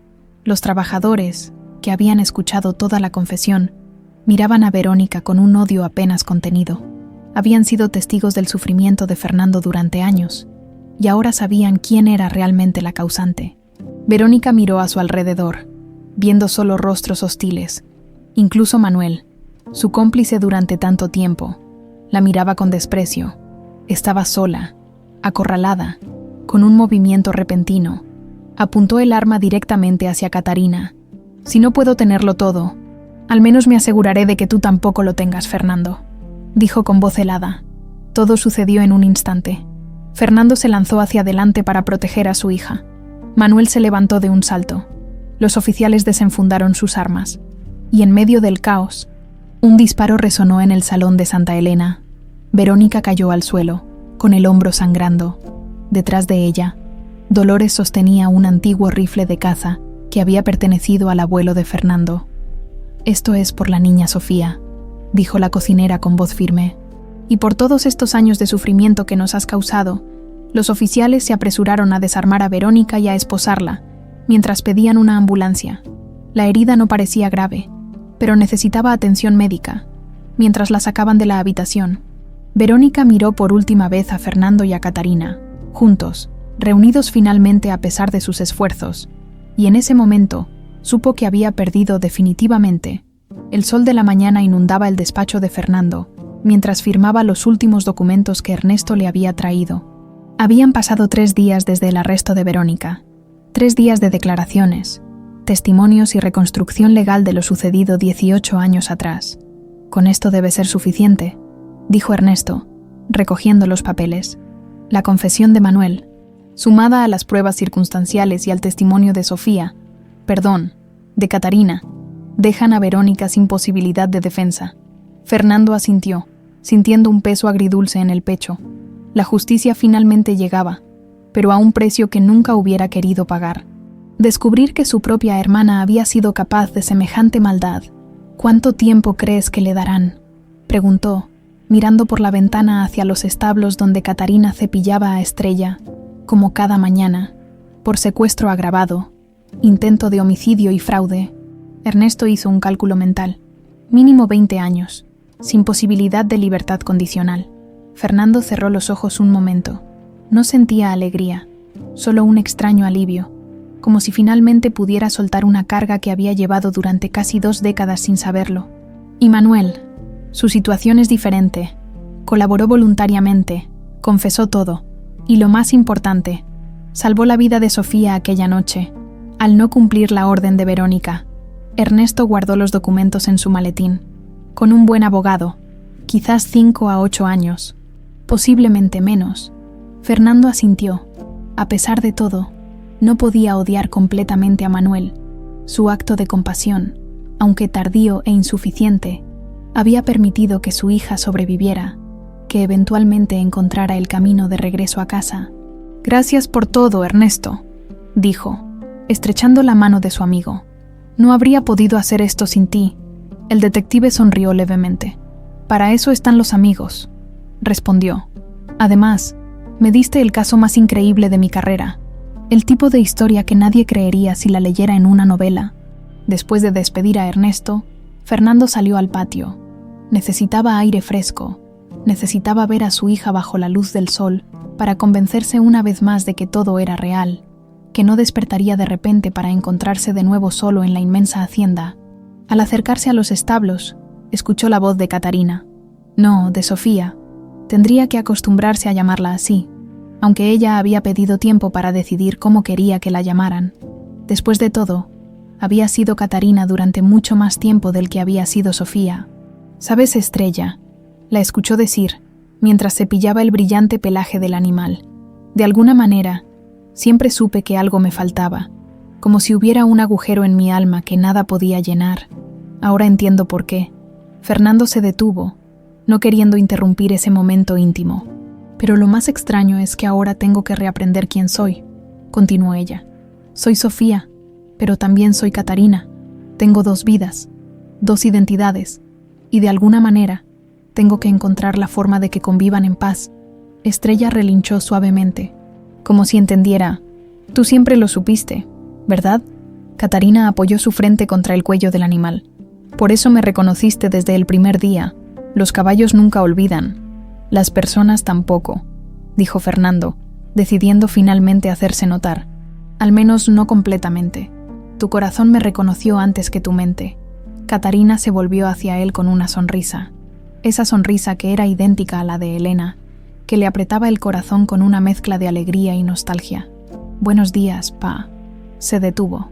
Los trabajadores, que habían escuchado toda la confesión, miraban a Verónica con un odio apenas contenido. Habían sido testigos del sufrimiento de Fernando durante años, y ahora sabían quién era realmente la causante. Verónica miró a su alrededor, viendo solo rostros hostiles. Incluso Manuel, su cómplice durante tanto tiempo, la miraba con desprecio. Estaba sola, acorralada. Con un movimiento repentino, apuntó el arma directamente hacia Catarina. «Si no puedo tenerlo todo, al menos me aseguraré de que tú tampoco lo tengas, Fernando», dijo con voz helada. Todo sucedió en un instante. Fernando se lanzó hacia adelante para proteger a su hija. Manuel se levantó de un salto. Los oficiales desenfundaron sus armas. Y en medio del caos, un disparo resonó en el salón de Santa Elena. Verónica cayó al suelo, con el hombro sangrando. Detrás de ella, Dolores sostenía un antiguo rifle de caza que había pertenecido al abuelo de Fernando. «Esto es por la niña Sofía», dijo la cocinera con voz firme. «Y por todos estos años de sufrimiento que nos has causado». Los oficiales se apresuraron a desarmar a Verónica y a esposarla, mientras pedían una ambulancia. La herida no parecía grave, pero necesitaba atención médica. Mientras la sacaban de la habitación, Verónica miró por última vez a Fernando y a Catarina, juntos, reunidos finalmente a pesar de sus esfuerzos, y en ese momento supo que había perdido definitivamente. El sol de la mañana inundaba el despacho de Fernando, mientras firmaba los últimos documentos que Ernesto le había traído. Habían pasado 3 días desde el arresto de Verónica, 3 días de declaraciones, testimonios y reconstrucción legal de lo sucedido 18 años atrás. «Con esto debe ser suficiente», dijo Ernesto, recogiendo los papeles. La confesión de Manuel, sumada a las pruebas circunstanciales y al testimonio de Sofía, de Catarina, dejan a Verónica sin posibilidad de defensa. Fernando asintió, sintiendo un peso agridulce en el pecho. La justicia finalmente llegaba, pero a un precio que nunca hubiera querido pagar. Descubrir que su propia hermana había sido capaz de semejante maldad. ¿Cuánto tiempo crees que le darán? Preguntó, mirando por la ventana hacia los establos donde Catarina cepillaba a Estrella, como cada mañana, por secuestro agravado, intento de homicidio y fraude. Ernesto hizo un cálculo mental. Mínimo 20 años, sin posibilidad de libertad condicional. Fernando cerró los ojos un momento. No sentía alegría, solo un extraño alivio, como si finalmente pudiera soltar una carga que había llevado durante casi 2 décadas sin saberlo. Y Manuel, su situación es diferente. Colaboró voluntariamente, confesó todo, y lo más importante, salvó la vida de Sofía aquella noche, al no cumplir la orden de Verónica. Ernesto guardó los documentos en su maletín. Con un buen abogado, quizás 5 a 8 años, posiblemente menos. Fernando asintió. A pesar de todo, no podía odiar completamente a Manuel. Su acto de compasión, aunque tardío e insuficiente, había permitido que su hija sobreviviera, que eventualmente encontrara el camino de regreso a casa. «Gracias por todo, Ernesto», dijo, estrechando la mano de su amigo. «No habría podido hacer esto sin ti». El detective sonrió levemente. «Para eso están los amigos», respondió. «Además, me diste el caso más increíble de mi carrera, el tipo de historia que nadie creería si la leyera en una novela». Después de despedir a Ernesto, Fernando salió al patio. Necesitaba aire fresco, necesitaba ver a su hija bajo la luz del sol para convencerse una vez más de que todo era real, que no despertaría de repente para encontrarse de nuevo solo en la inmensa hacienda. Al acercarse a los establos, escuchó la voz de Catarina. No, de Sofía. Tendría que acostumbrarse a llamarla así, aunque ella había pedido tiempo para decidir cómo quería que la llamaran. Después de todo, había sido Catarina durante mucho más tiempo del que había sido Sofía. «¿Sabes, Estrella?», la escuchó decir, mientras cepillaba el brillante pelaje del animal. «De alguna manera, siempre supe que algo me faltaba, como si hubiera un agujero en mi alma que nada podía llenar. Ahora entiendo por qué». Fernando se detuvo, no queriendo interrumpir ese momento íntimo. «Pero lo más extraño es que ahora tengo que reaprender quién soy», continuó ella. «Soy Sofía, pero también soy Catarina. Tengo 2 vidas, 2 identidades, y de alguna manera tengo que encontrar la forma de que convivan en paz». Estrella relinchó suavemente, como si entendiera. «Tú siempre lo supiste, ¿verdad?». Catarina apoyó su frente contra el cuello del animal. «Por eso me reconociste desde el primer día. Los caballos nunca olvidan. Las personas tampoco», dijo Fernando, decidiendo finalmente hacerse notar. «Al menos no completamente. Tu corazón me reconoció antes que tu mente». Catarina se volvió hacia él con una sonrisa. Esa sonrisa que era idéntica a la de Elena, que le apretaba el corazón con una mezcla de alegría y nostalgia. «Buenos días, Pa». Se detuvo,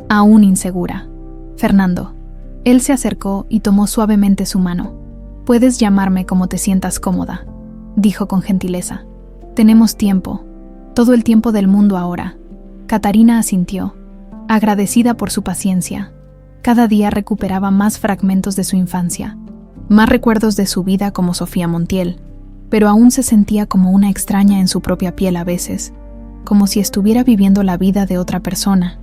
aún insegura. «Fernando». Él se acercó y tomó suavemente su mano. «Puedes llamarme como te sientas cómoda», dijo con gentileza. «Tenemos tiempo, todo el tiempo del mundo ahora». Catarina asintió, agradecida por su paciencia. Cada día recuperaba más fragmentos de su infancia, más recuerdos de su vida como Sofía Montiel, pero aún se sentía como una extraña en su propia piel a veces, como si estuviera viviendo la vida de otra persona.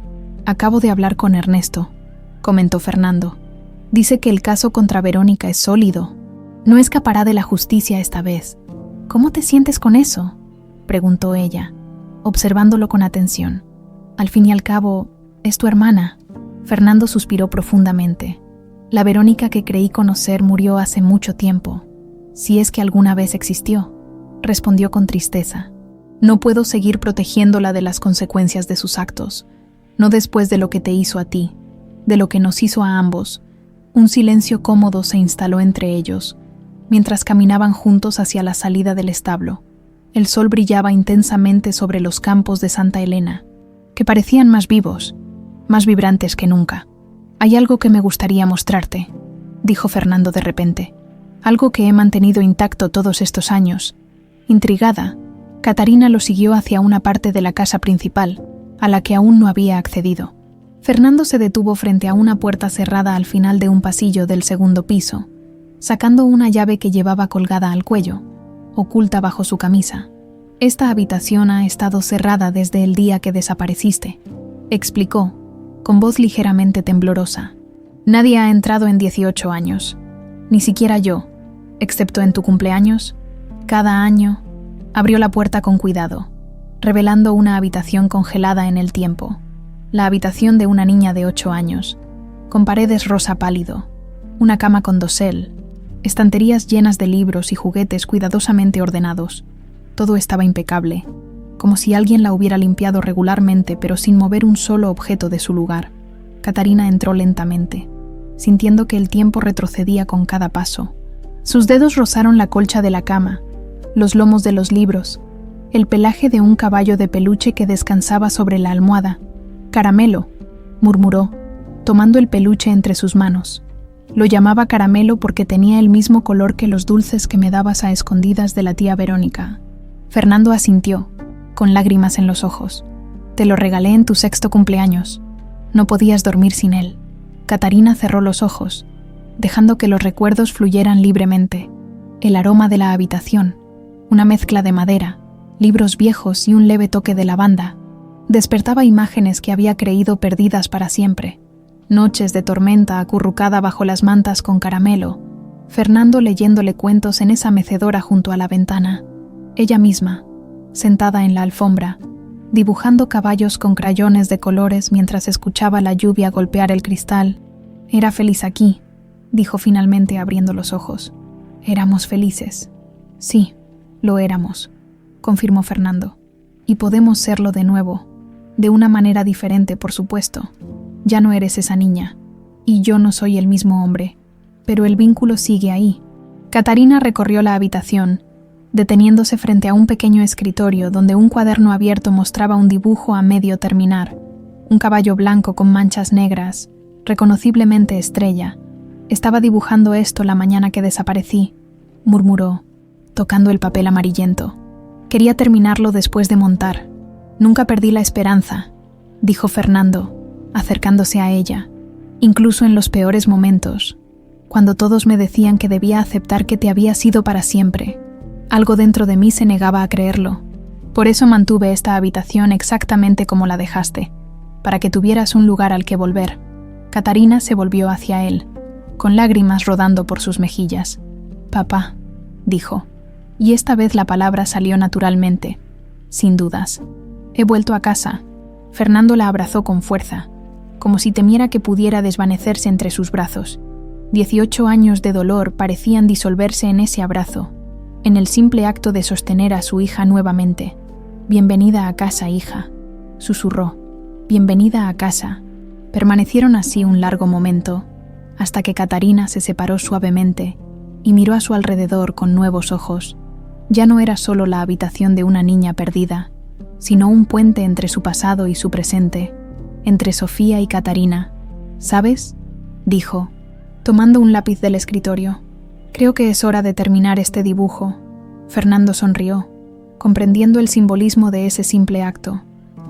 «Acabo de hablar con Ernesto», comentó Fernando. «Dice que el caso contra Verónica es sólido. No escapará de la justicia esta vez». «¿Cómo te sientes con eso?», preguntó ella, observándolo con atención. «Al fin y al cabo, es tu hermana». Fernando suspiró profundamente. «La Verónica que creí conocer murió hace mucho tiempo, si es que alguna vez existió», respondió con tristeza. «No puedo seguir protegiéndola de las consecuencias de sus actos, no después de lo que te hizo a ti, de lo que nos hizo a ambos». Un silencio cómodo se instaló entre ellos, mientras caminaban juntos hacia la salida del establo. El sol brillaba intensamente sobre los campos de Santa Elena, que parecían más vivos, más vibrantes que nunca. «Hay algo que me gustaría mostrarte», dijo Fernando de repente. «Algo que he mantenido intacto todos estos años». Intrigada, Catarina lo siguió hacia una parte de la casa principal, a la que aún no había accedido. Fernando se detuvo frente a una puerta cerrada al final de un pasillo del 2º piso, sacando una llave que llevaba colgada al cuello, oculta bajo su camisa. «Esta habitación ha estado cerrada desde el día que desapareciste», explicó, con voz ligeramente temblorosa. «Nadie ha entrado en 18 años. Ni siquiera yo. excepto en tu cumpleaños, cada año. Abrió la puerta con cuidado, revelando una habitación congelada en el tiempo, la habitación de una niña de 8 años, con paredes rosa pálido, una cama con dosel, estanterías llenas de libros y juguetes cuidadosamente ordenados. Todo estaba impecable, como si alguien la hubiera limpiado regularmente pero sin mover un solo objeto de su lugar. Catarina entró lentamente, sintiendo que el tiempo retrocedía con cada paso. Sus dedos rozaron la colcha de la cama, los lomos de los libros, el pelaje de un caballo de peluche que descansaba sobre la almohada. «Caramelo», murmuró, tomando el peluche entre sus manos. Lo llamaba Caramelo porque tenía el mismo color que los dulces que me dabas a escondidas de la tía Verónica. Fernando asintió, con lágrimas en los ojos. «Te lo regalé en tu 6º cumpleaños. No podías dormir sin él». Catarina cerró los ojos, dejando que los recuerdos fluyeran libremente. El aroma de la habitación, una mezcla de madera, libros viejos y un leve toque de lavanda, despertaba imágenes que había creído perdidas para siempre. Noches de tormenta acurrucada bajo las mantas con Caramelo, Fernando leyéndole cuentos en esa mecedora junto a la ventana, ella misma, sentada en la alfombra, dibujando caballos con crayones de colores mientras escuchaba la lluvia golpear el cristal. «Era feliz aquí», dijo finalmente abriendo los ojos. «Éramos felices». «Sí, lo éramos», confirmó Fernando. «Y podemos serlo de nuevo, de una manera diferente, por supuesto. Ya no eres esa niña, y yo no soy el mismo hombre, pero el vínculo sigue ahí». Catarina recorrió la habitación, deteniéndose frente a un pequeño escritorio donde un cuaderno abierto mostraba un dibujo a medio terminar, un caballo blanco con manchas negras, reconociblemente Estrella. «Estaba dibujando esto la mañana que desaparecí», murmuró, tocando el papel amarillento. «Quería terminarlo después de montar. Nunca perdí la esperanza», dijo Fernando, acercándose a ella, «incluso en los peores momentos, cuando todos me decían que debía aceptar que te habías ido para siempre. Algo dentro de mí se negaba a creerlo. Por eso mantuve esta habitación exactamente como la dejaste, para que tuvieras un lugar al que volver». Catarina se volvió hacia él, con lágrimas rodando por sus mejillas. «Papá», dijo, y esta vez la palabra salió naturalmente, sin dudas. «He vuelto a casa». Fernando la abrazó con fuerza, como si temiera que pudiera desvanecerse entre sus brazos. 18 años de dolor parecían disolverse en ese abrazo, en el simple acto de sostener a su hija nuevamente. «Bienvenida a casa, hija», susurró. «Bienvenida a casa». Permanecieron así un largo momento, hasta que Catarina se separó suavemente y miró a su alrededor con nuevos ojos. Ya no era solo la habitación de una niña perdida, sino un puente entre su pasado y su presente, entre Sofía y Catarina. «¿Sabes?», dijo, tomando un lápiz del escritorio. «Creo que es hora de terminar este dibujo». Fernando sonrió, comprendiendo el simbolismo de ese simple acto.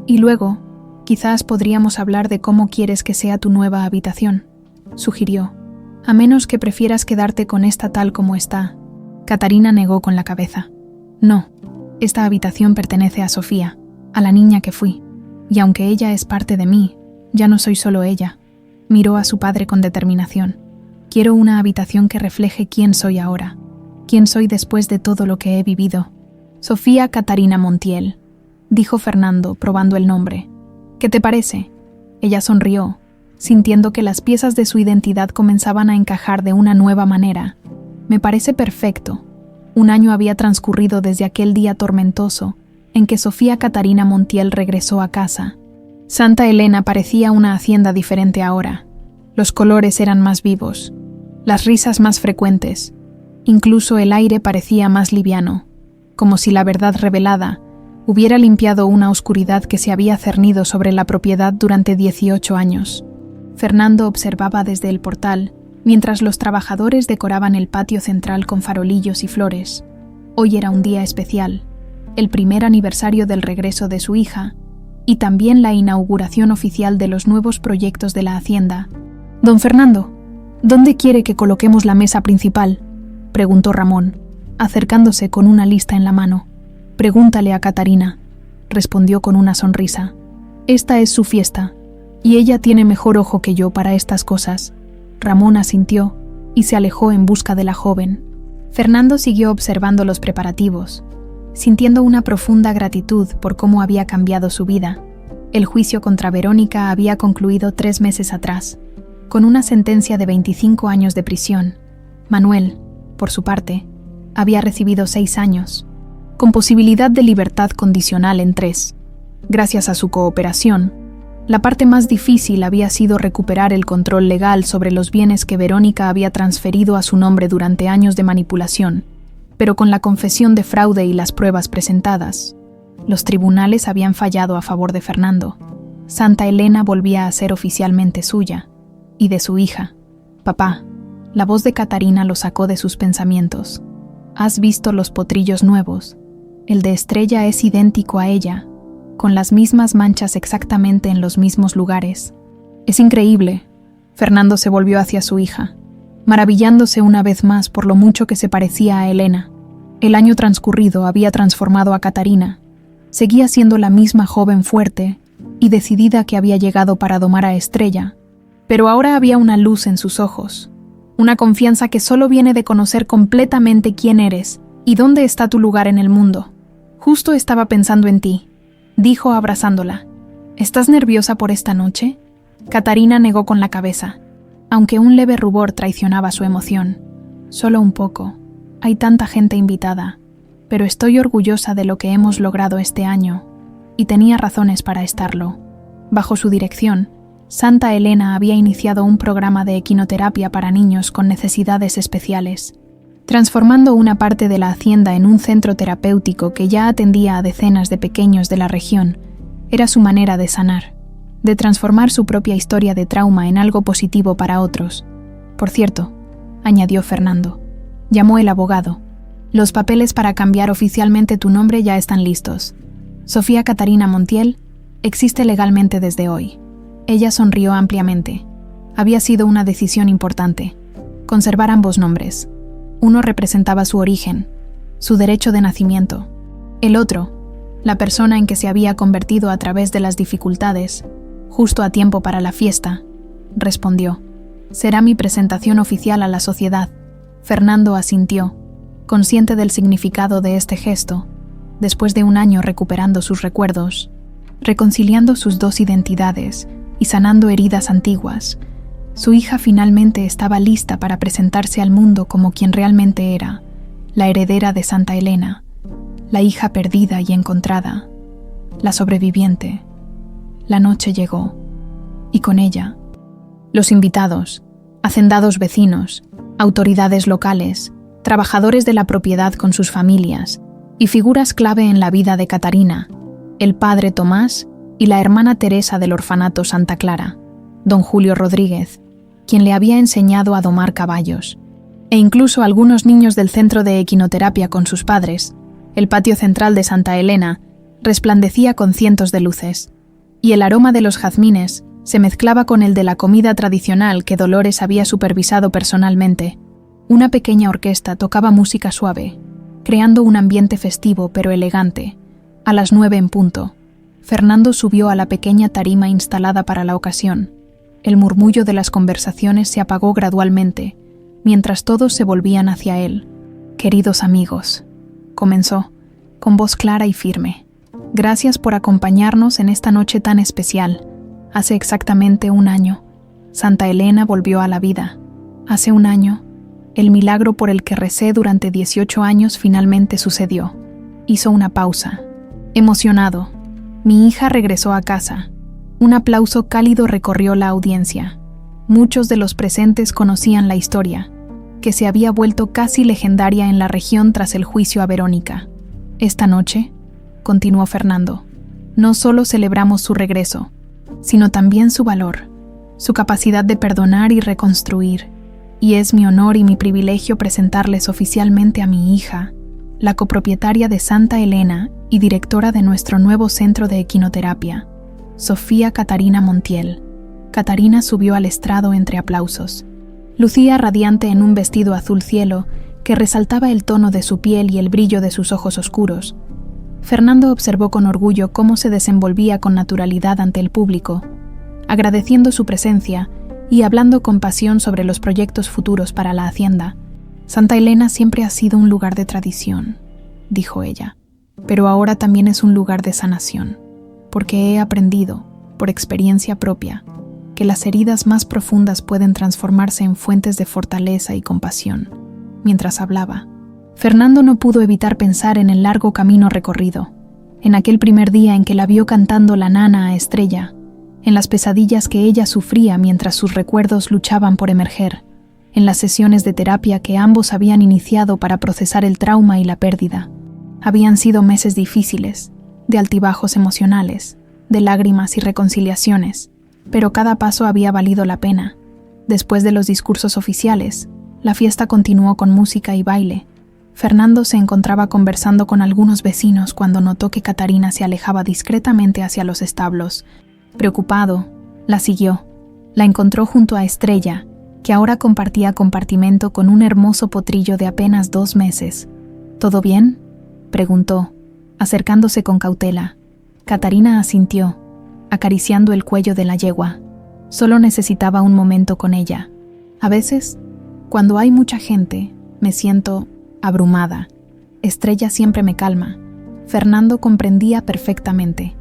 «Y luego, quizás podríamos hablar de cómo quieres que sea tu nueva habitación», sugirió. «A menos que prefieras quedarte con esta tal como está». Catarina negó con la cabeza. «No, esta habitación pertenece a Sofía, a la niña que fui, y aunque ella es parte de mí, ya no soy solo ella». Miró a su padre con determinación. «Quiero una habitación que refleje quién soy ahora, quién soy después de todo lo que he vivido». «Sofía Catarina Montiel», dijo Fernando, probando el nombre. «¿Qué te parece?». Ella sonrió, sintiendo que las piezas de su identidad comenzaban a encajar de una nueva manera. «Me parece perfecto». 1 año había transcurrido desde aquel día tormentoso en que Sofía Catarina Montiel regresó a casa. Santa Elena parecía una hacienda diferente ahora. Los colores eran más vivos, las risas más frecuentes, incluso el aire parecía más liviano, como si la verdad revelada hubiera limpiado una oscuridad que se había cernido sobre la propiedad durante 18 años. Fernando observaba desde el portal, mientras los trabajadores decoraban el patio central con farolillos y flores. Hoy era un día especial, el primer aniversario del regreso de su hija, y también la inauguración oficial de los nuevos proyectos de la hacienda. «Don Fernando, ¿dónde quiere que coloquemos la mesa principal?», preguntó Ramón, acercándose con una lista en la mano. «Pregúntale a Catarina», respondió con una sonrisa. «Esta es su fiesta, y ella tiene mejor ojo que yo para estas cosas». Ramón asintió y se alejó en busca de la joven. Fernando siguió observando los preparativos, sintiendo una profunda gratitud por cómo había cambiado su vida. El juicio contra Verónica había concluido 3 meses atrás, con una sentencia de 25 años de prisión. Manuel, por su parte, había recibido 6 años, con posibilidad de libertad condicional en 3. Gracias a su cooperación, la parte más difícil había sido recuperar el control legal sobre los bienes que Verónica había transferido a su nombre durante años de manipulación, pero con la confesión de fraude y las pruebas presentadas, los tribunales habían fallado a favor de Fernando. Santa Elena volvía a ser oficialmente suya, y de su hija. Papá, la voz de Catarina lo sacó de sus pensamientos. ¿Has visto los potrillos nuevos? El de Estrella es idéntico a ella, con las mismas manchas exactamente en los mismos lugares. Es increíble. Fernando se volvió hacia su hija, maravillándose una vez más por lo mucho que se parecía a Elena. El año transcurrido había transformado a Catarina. Seguía siendo la misma joven fuerte y decidida que había llegado para domar a Estrella, pero ahora había una luz en sus ojos, una confianza que solo viene de conocer completamente quién eres y dónde está tu lugar en el mundo. Justo estaba pensando en ti, dijo abrazándola. ¿Estás nerviosa por esta noche? Catarina negó con la cabeza, aunque un leve rubor traicionaba su emoción. Solo un poco. Hay tanta gente invitada, pero estoy orgullosa de lo que hemos logrado este año, y tenía razones para estarlo. Bajo su dirección, Santa Elena había iniciado un programa de equinoterapia para niños con necesidades especiales, transformando una parte de la hacienda en un centro terapéutico que ya atendía a decenas de pequeños de la región. Era su manera de sanar, de transformar su propia historia de trauma en algo positivo para otros. Por cierto, añadió Fernando, llamó el abogado. Los papeles para cambiar oficialmente tu nombre ya están listos. Sofía Catarina Montiel existe legalmente desde hoy. Ella sonrió ampliamente. Había sido una decisión importante. Conservar ambos nombres. Uno representaba su origen, su derecho de nacimiento. El otro, la persona en que se había convertido a través de las dificultades, justo a tiempo para la fiesta, respondió. Será mi presentación oficial a la sociedad. Fernando asintió, consciente del significado de este gesto, después de un año recuperando sus recuerdos, reconciliando sus 2 identidades y sanando heridas antiguas. Su hija finalmente estaba lista para presentarse al mundo como quien realmente era, la heredera de Santa Elena, la hija perdida y encontrada, la sobreviviente. La noche llegó, y con ella, los invitados, hacendados vecinos, autoridades locales, trabajadores de la propiedad con sus familias, y figuras clave en la vida de Catarina, el padre Tomás y la hermana Teresa del orfanato Santa Clara, don Julio Rodríguez, quien le había enseñado a domar caballos, e incluso algunos niños del centro de equinoterapia con sus padres. El patio central de Santa Elena resplandecía con cientos de luces, y el aroma de los jazmines se mezclaba con el de la comida tradicional que Dolores había supervisado personalmente. Una pequeña orquesta tocaba música suave, creando un ambiente festivo pero elegante. A las 9 en punto, Fernando subió a la pequeña tarima instalada para la ocasión. El murmullo de las conversaciones se apagó gradualmente, mientras todos se volvían hacia él. «Queridos amigos», comenzó, con voz clara y firme, «gracias por acompañarnos en esta noche tan especial. Hace exactamente 1 año, Santa Elena volvió a la vida. Hace 1 año, el milagro por el que recé durante 18 años finalmente sucedió». Hizo una pausa. Emocionado, mi hija regresó a casa. Un aplauso cálido recorrió la audiencia. Muchos de los presentes conocían la historia, que se había vuelto casi legendaria en la región tras el juicio a Verónica. Esta noche, continuó Fernando, no solo celebramos su regreso, sino también su valor, su capacidad de perdonar y reconstruir. Y es mi honor y mi privilegio presentarles oficialmente a mi hija, la copropietaria de Santa Elena y directora de nuestro nuevo centro de equinoterapia, Sofía Catarina Montiel. Catarina subió al estrado entre aplausos. Lucía radiante en un vestido azul cielo que resaltaba el tono de su piel y el brillo de sus ojos oscuros. Fernando observó con orgullo cómo se desenvolvía con naturalidad ante el público, agradeciendo su presencia y hablando con pasión sobre los proyectos futuros para la hacienda. Santa Elena siempre ha sido un lugar de tradición, dijo ella, pero ahora también es un lugar de sanación, porque he aprendido, por experiencia propia, que las heridas más profundas pueden transformarse en fuentes de fortaleza y compasión. Mientras hablaba, Fernando no pudo evitar pensar en el largo camino recorrido, en aquel primer día en que la vio cantando la nana a Estrella, en las pesadillas que ella sufría mientras sus recuerdos luchaban por emerger, en las sesiones de terapia que ambos habían iniciado para procesar el trauma y la pérdida. Habían sido meses difíciles, de altibajos emocionales, de lágrimas y reconciliaciones, pero cada paso había valido la pena. Después de los discursos oficiales, la fiesta continuó con música y baile. Fernando se encontraba conversando con algunos vecinos cuando notó que Catarina se alejaba discretamente hacia los establos. Preocupado, la siguió. La encontró junto a Estrella, que ahora compartía compartimento con un hermoso potrillo de apenas 2 meses. ¿Todo bien?, preguntó, acercándose con cautela. Catarina asintió, acariciando el cuello de la yegua. Solo necesitaba un momento con ella. A veces, cuando hay mucha gente, me siento abrumada. Estrella siempre me calma. Fernando comprendía perfectamente.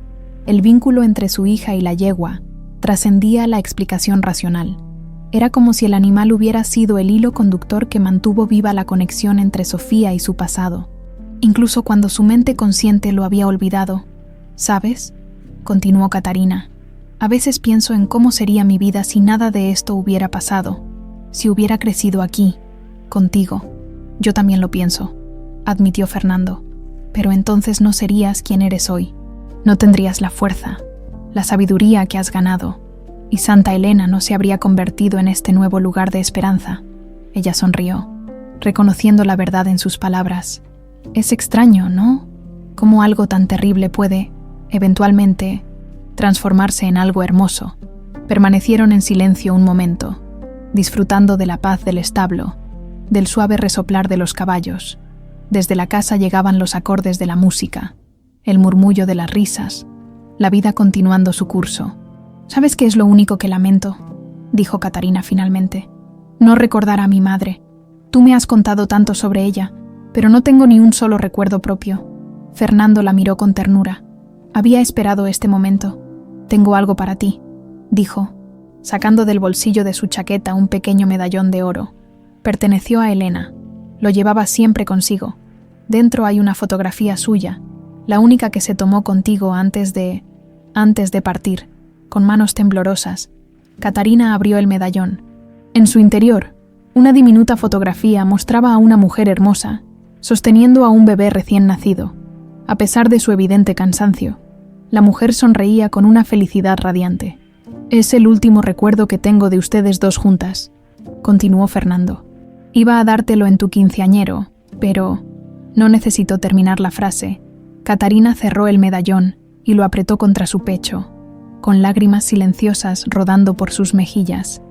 El vínculo entre su hija y la yegua trascendía la explicación racional. Era como si el animal hubiera sido el hilo conductor que mantuvo viva la conexión entre Sofía y su pasado, incluso cuando su mente consciente lo había olvidado. ¿Sabes?, continuó Catarina. A veces pienso en cómo sería mi vida si nada de esto hubiera pasado, si hubiera crecido aquí, contigo. Yo también lo pienso, admitió Fernando. Pero entonces no serías quien eres hoy. No tendrías la fuerza, la sabiduría que has ganado, y Santa Elena no se habría convertido en este nuevo lugar de esperanza. Ella sonrió, reconociendo la verdad en sus palabras. Es extraño, ¿no?, cómo algo tan terrible puede, eventualmente, transformarse en algo hermoso. Permanecieron en silencio un momento, disfrutando de la paz del establo, del suave resoplar de los caballos. Desde la casa llegaban los acordes de la música, el murmullo de las risas, la vida continuando su curso. ¿Sabes qué es lo único que lamento?, dijo Catarina finalmente. No recordar a mi madre. Tú me has contado tanto sobre ella, pero no tengo ni un solo recuerdo propio. Fernando la miró con ternura. Había esperado este momento. Tengo algo para ti, dijo, sacando del bolsillo de su chaqueta un pequeño medallón de oro. Perteneció a Elena. Lo llevaba siempre consigo. Dentro hay una fotografía suya, la única que se tomó contigo antes de partir. Con manos temblorosas, Catarina abrió el medallón. En su interior, una diminuta fotografía mostraba a una mujer hermosa, sosteniendo a un bebé recién nacido. A pesar de su evidente cansancio, la mujer sonreía con una felicidad radiante. Es el último recuerdo que tengo de ustedes dos juntas, continuó Fernando. Iba a dártelo en tu quinceañero, pero no necesitó terminar la frase. Catarina cerró el medallón y lo apretó contra su pecho, con lágrimas silenciosas rodando por sus mejillas.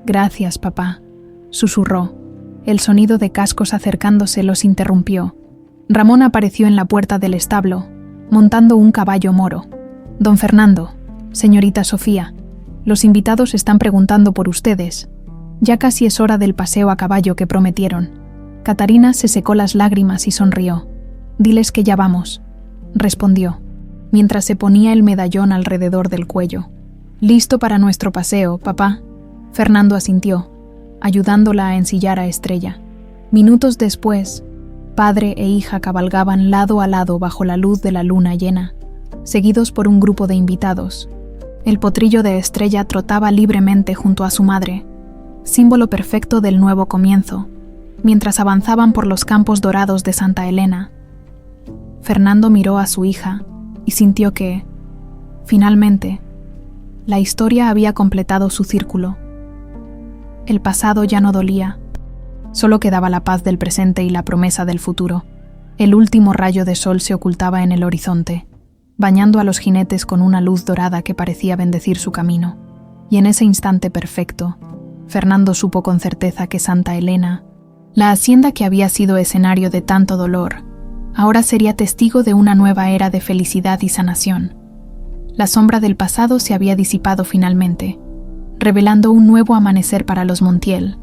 Gracias, papá, susurró. El sonido de cascos acercándose los interrumpió. Ramón apareció en la puerta del establo, montando un caballo moro. Don Fernando, señorita Sofía, los invitados están preguntando por ustedes. Ya casi es hora del paseo a caballo que prometieron. Catarina se secó las lágrimas y sonrió. Diles que ya vamos, respondió, mientras se ponía el medallón alrededor del cuello. ¿Listo para nuestro paseo, papá? Fernando asintió, ayudándola a ensillar a Estrella. Minutos después, padre e hija cabalgaban lado a lado bajo la luz de la luna llena, seguidos por un grupo de invitados. El potrillo de Estrella trotaba libremente junto a su madre, símbolo perfecto del nuevo comienzo, mientras avanzaban por los campos dorados de Santa Elena. Fernando miró a su hija y sintió que, finalmente, la historia había completado su círculo. El pasado ya no dolía, solo quedaba la paz del presente y la promesa del futuro. El último rayo de sol se ocultaba en el horizonte, bañando a los jinetes con una luz dorada que parecía bendecir su camino. Y en ese instante perfecto, Fernando supo con certeza que Santa Elena, la hacienda que había sido escenario de tanto dolor, ahora sería testigo de una nueva era de felicidad y sanación. La sombra del pasado se había disipado finalmente, revelando un nuevo amanecer para los Montiel,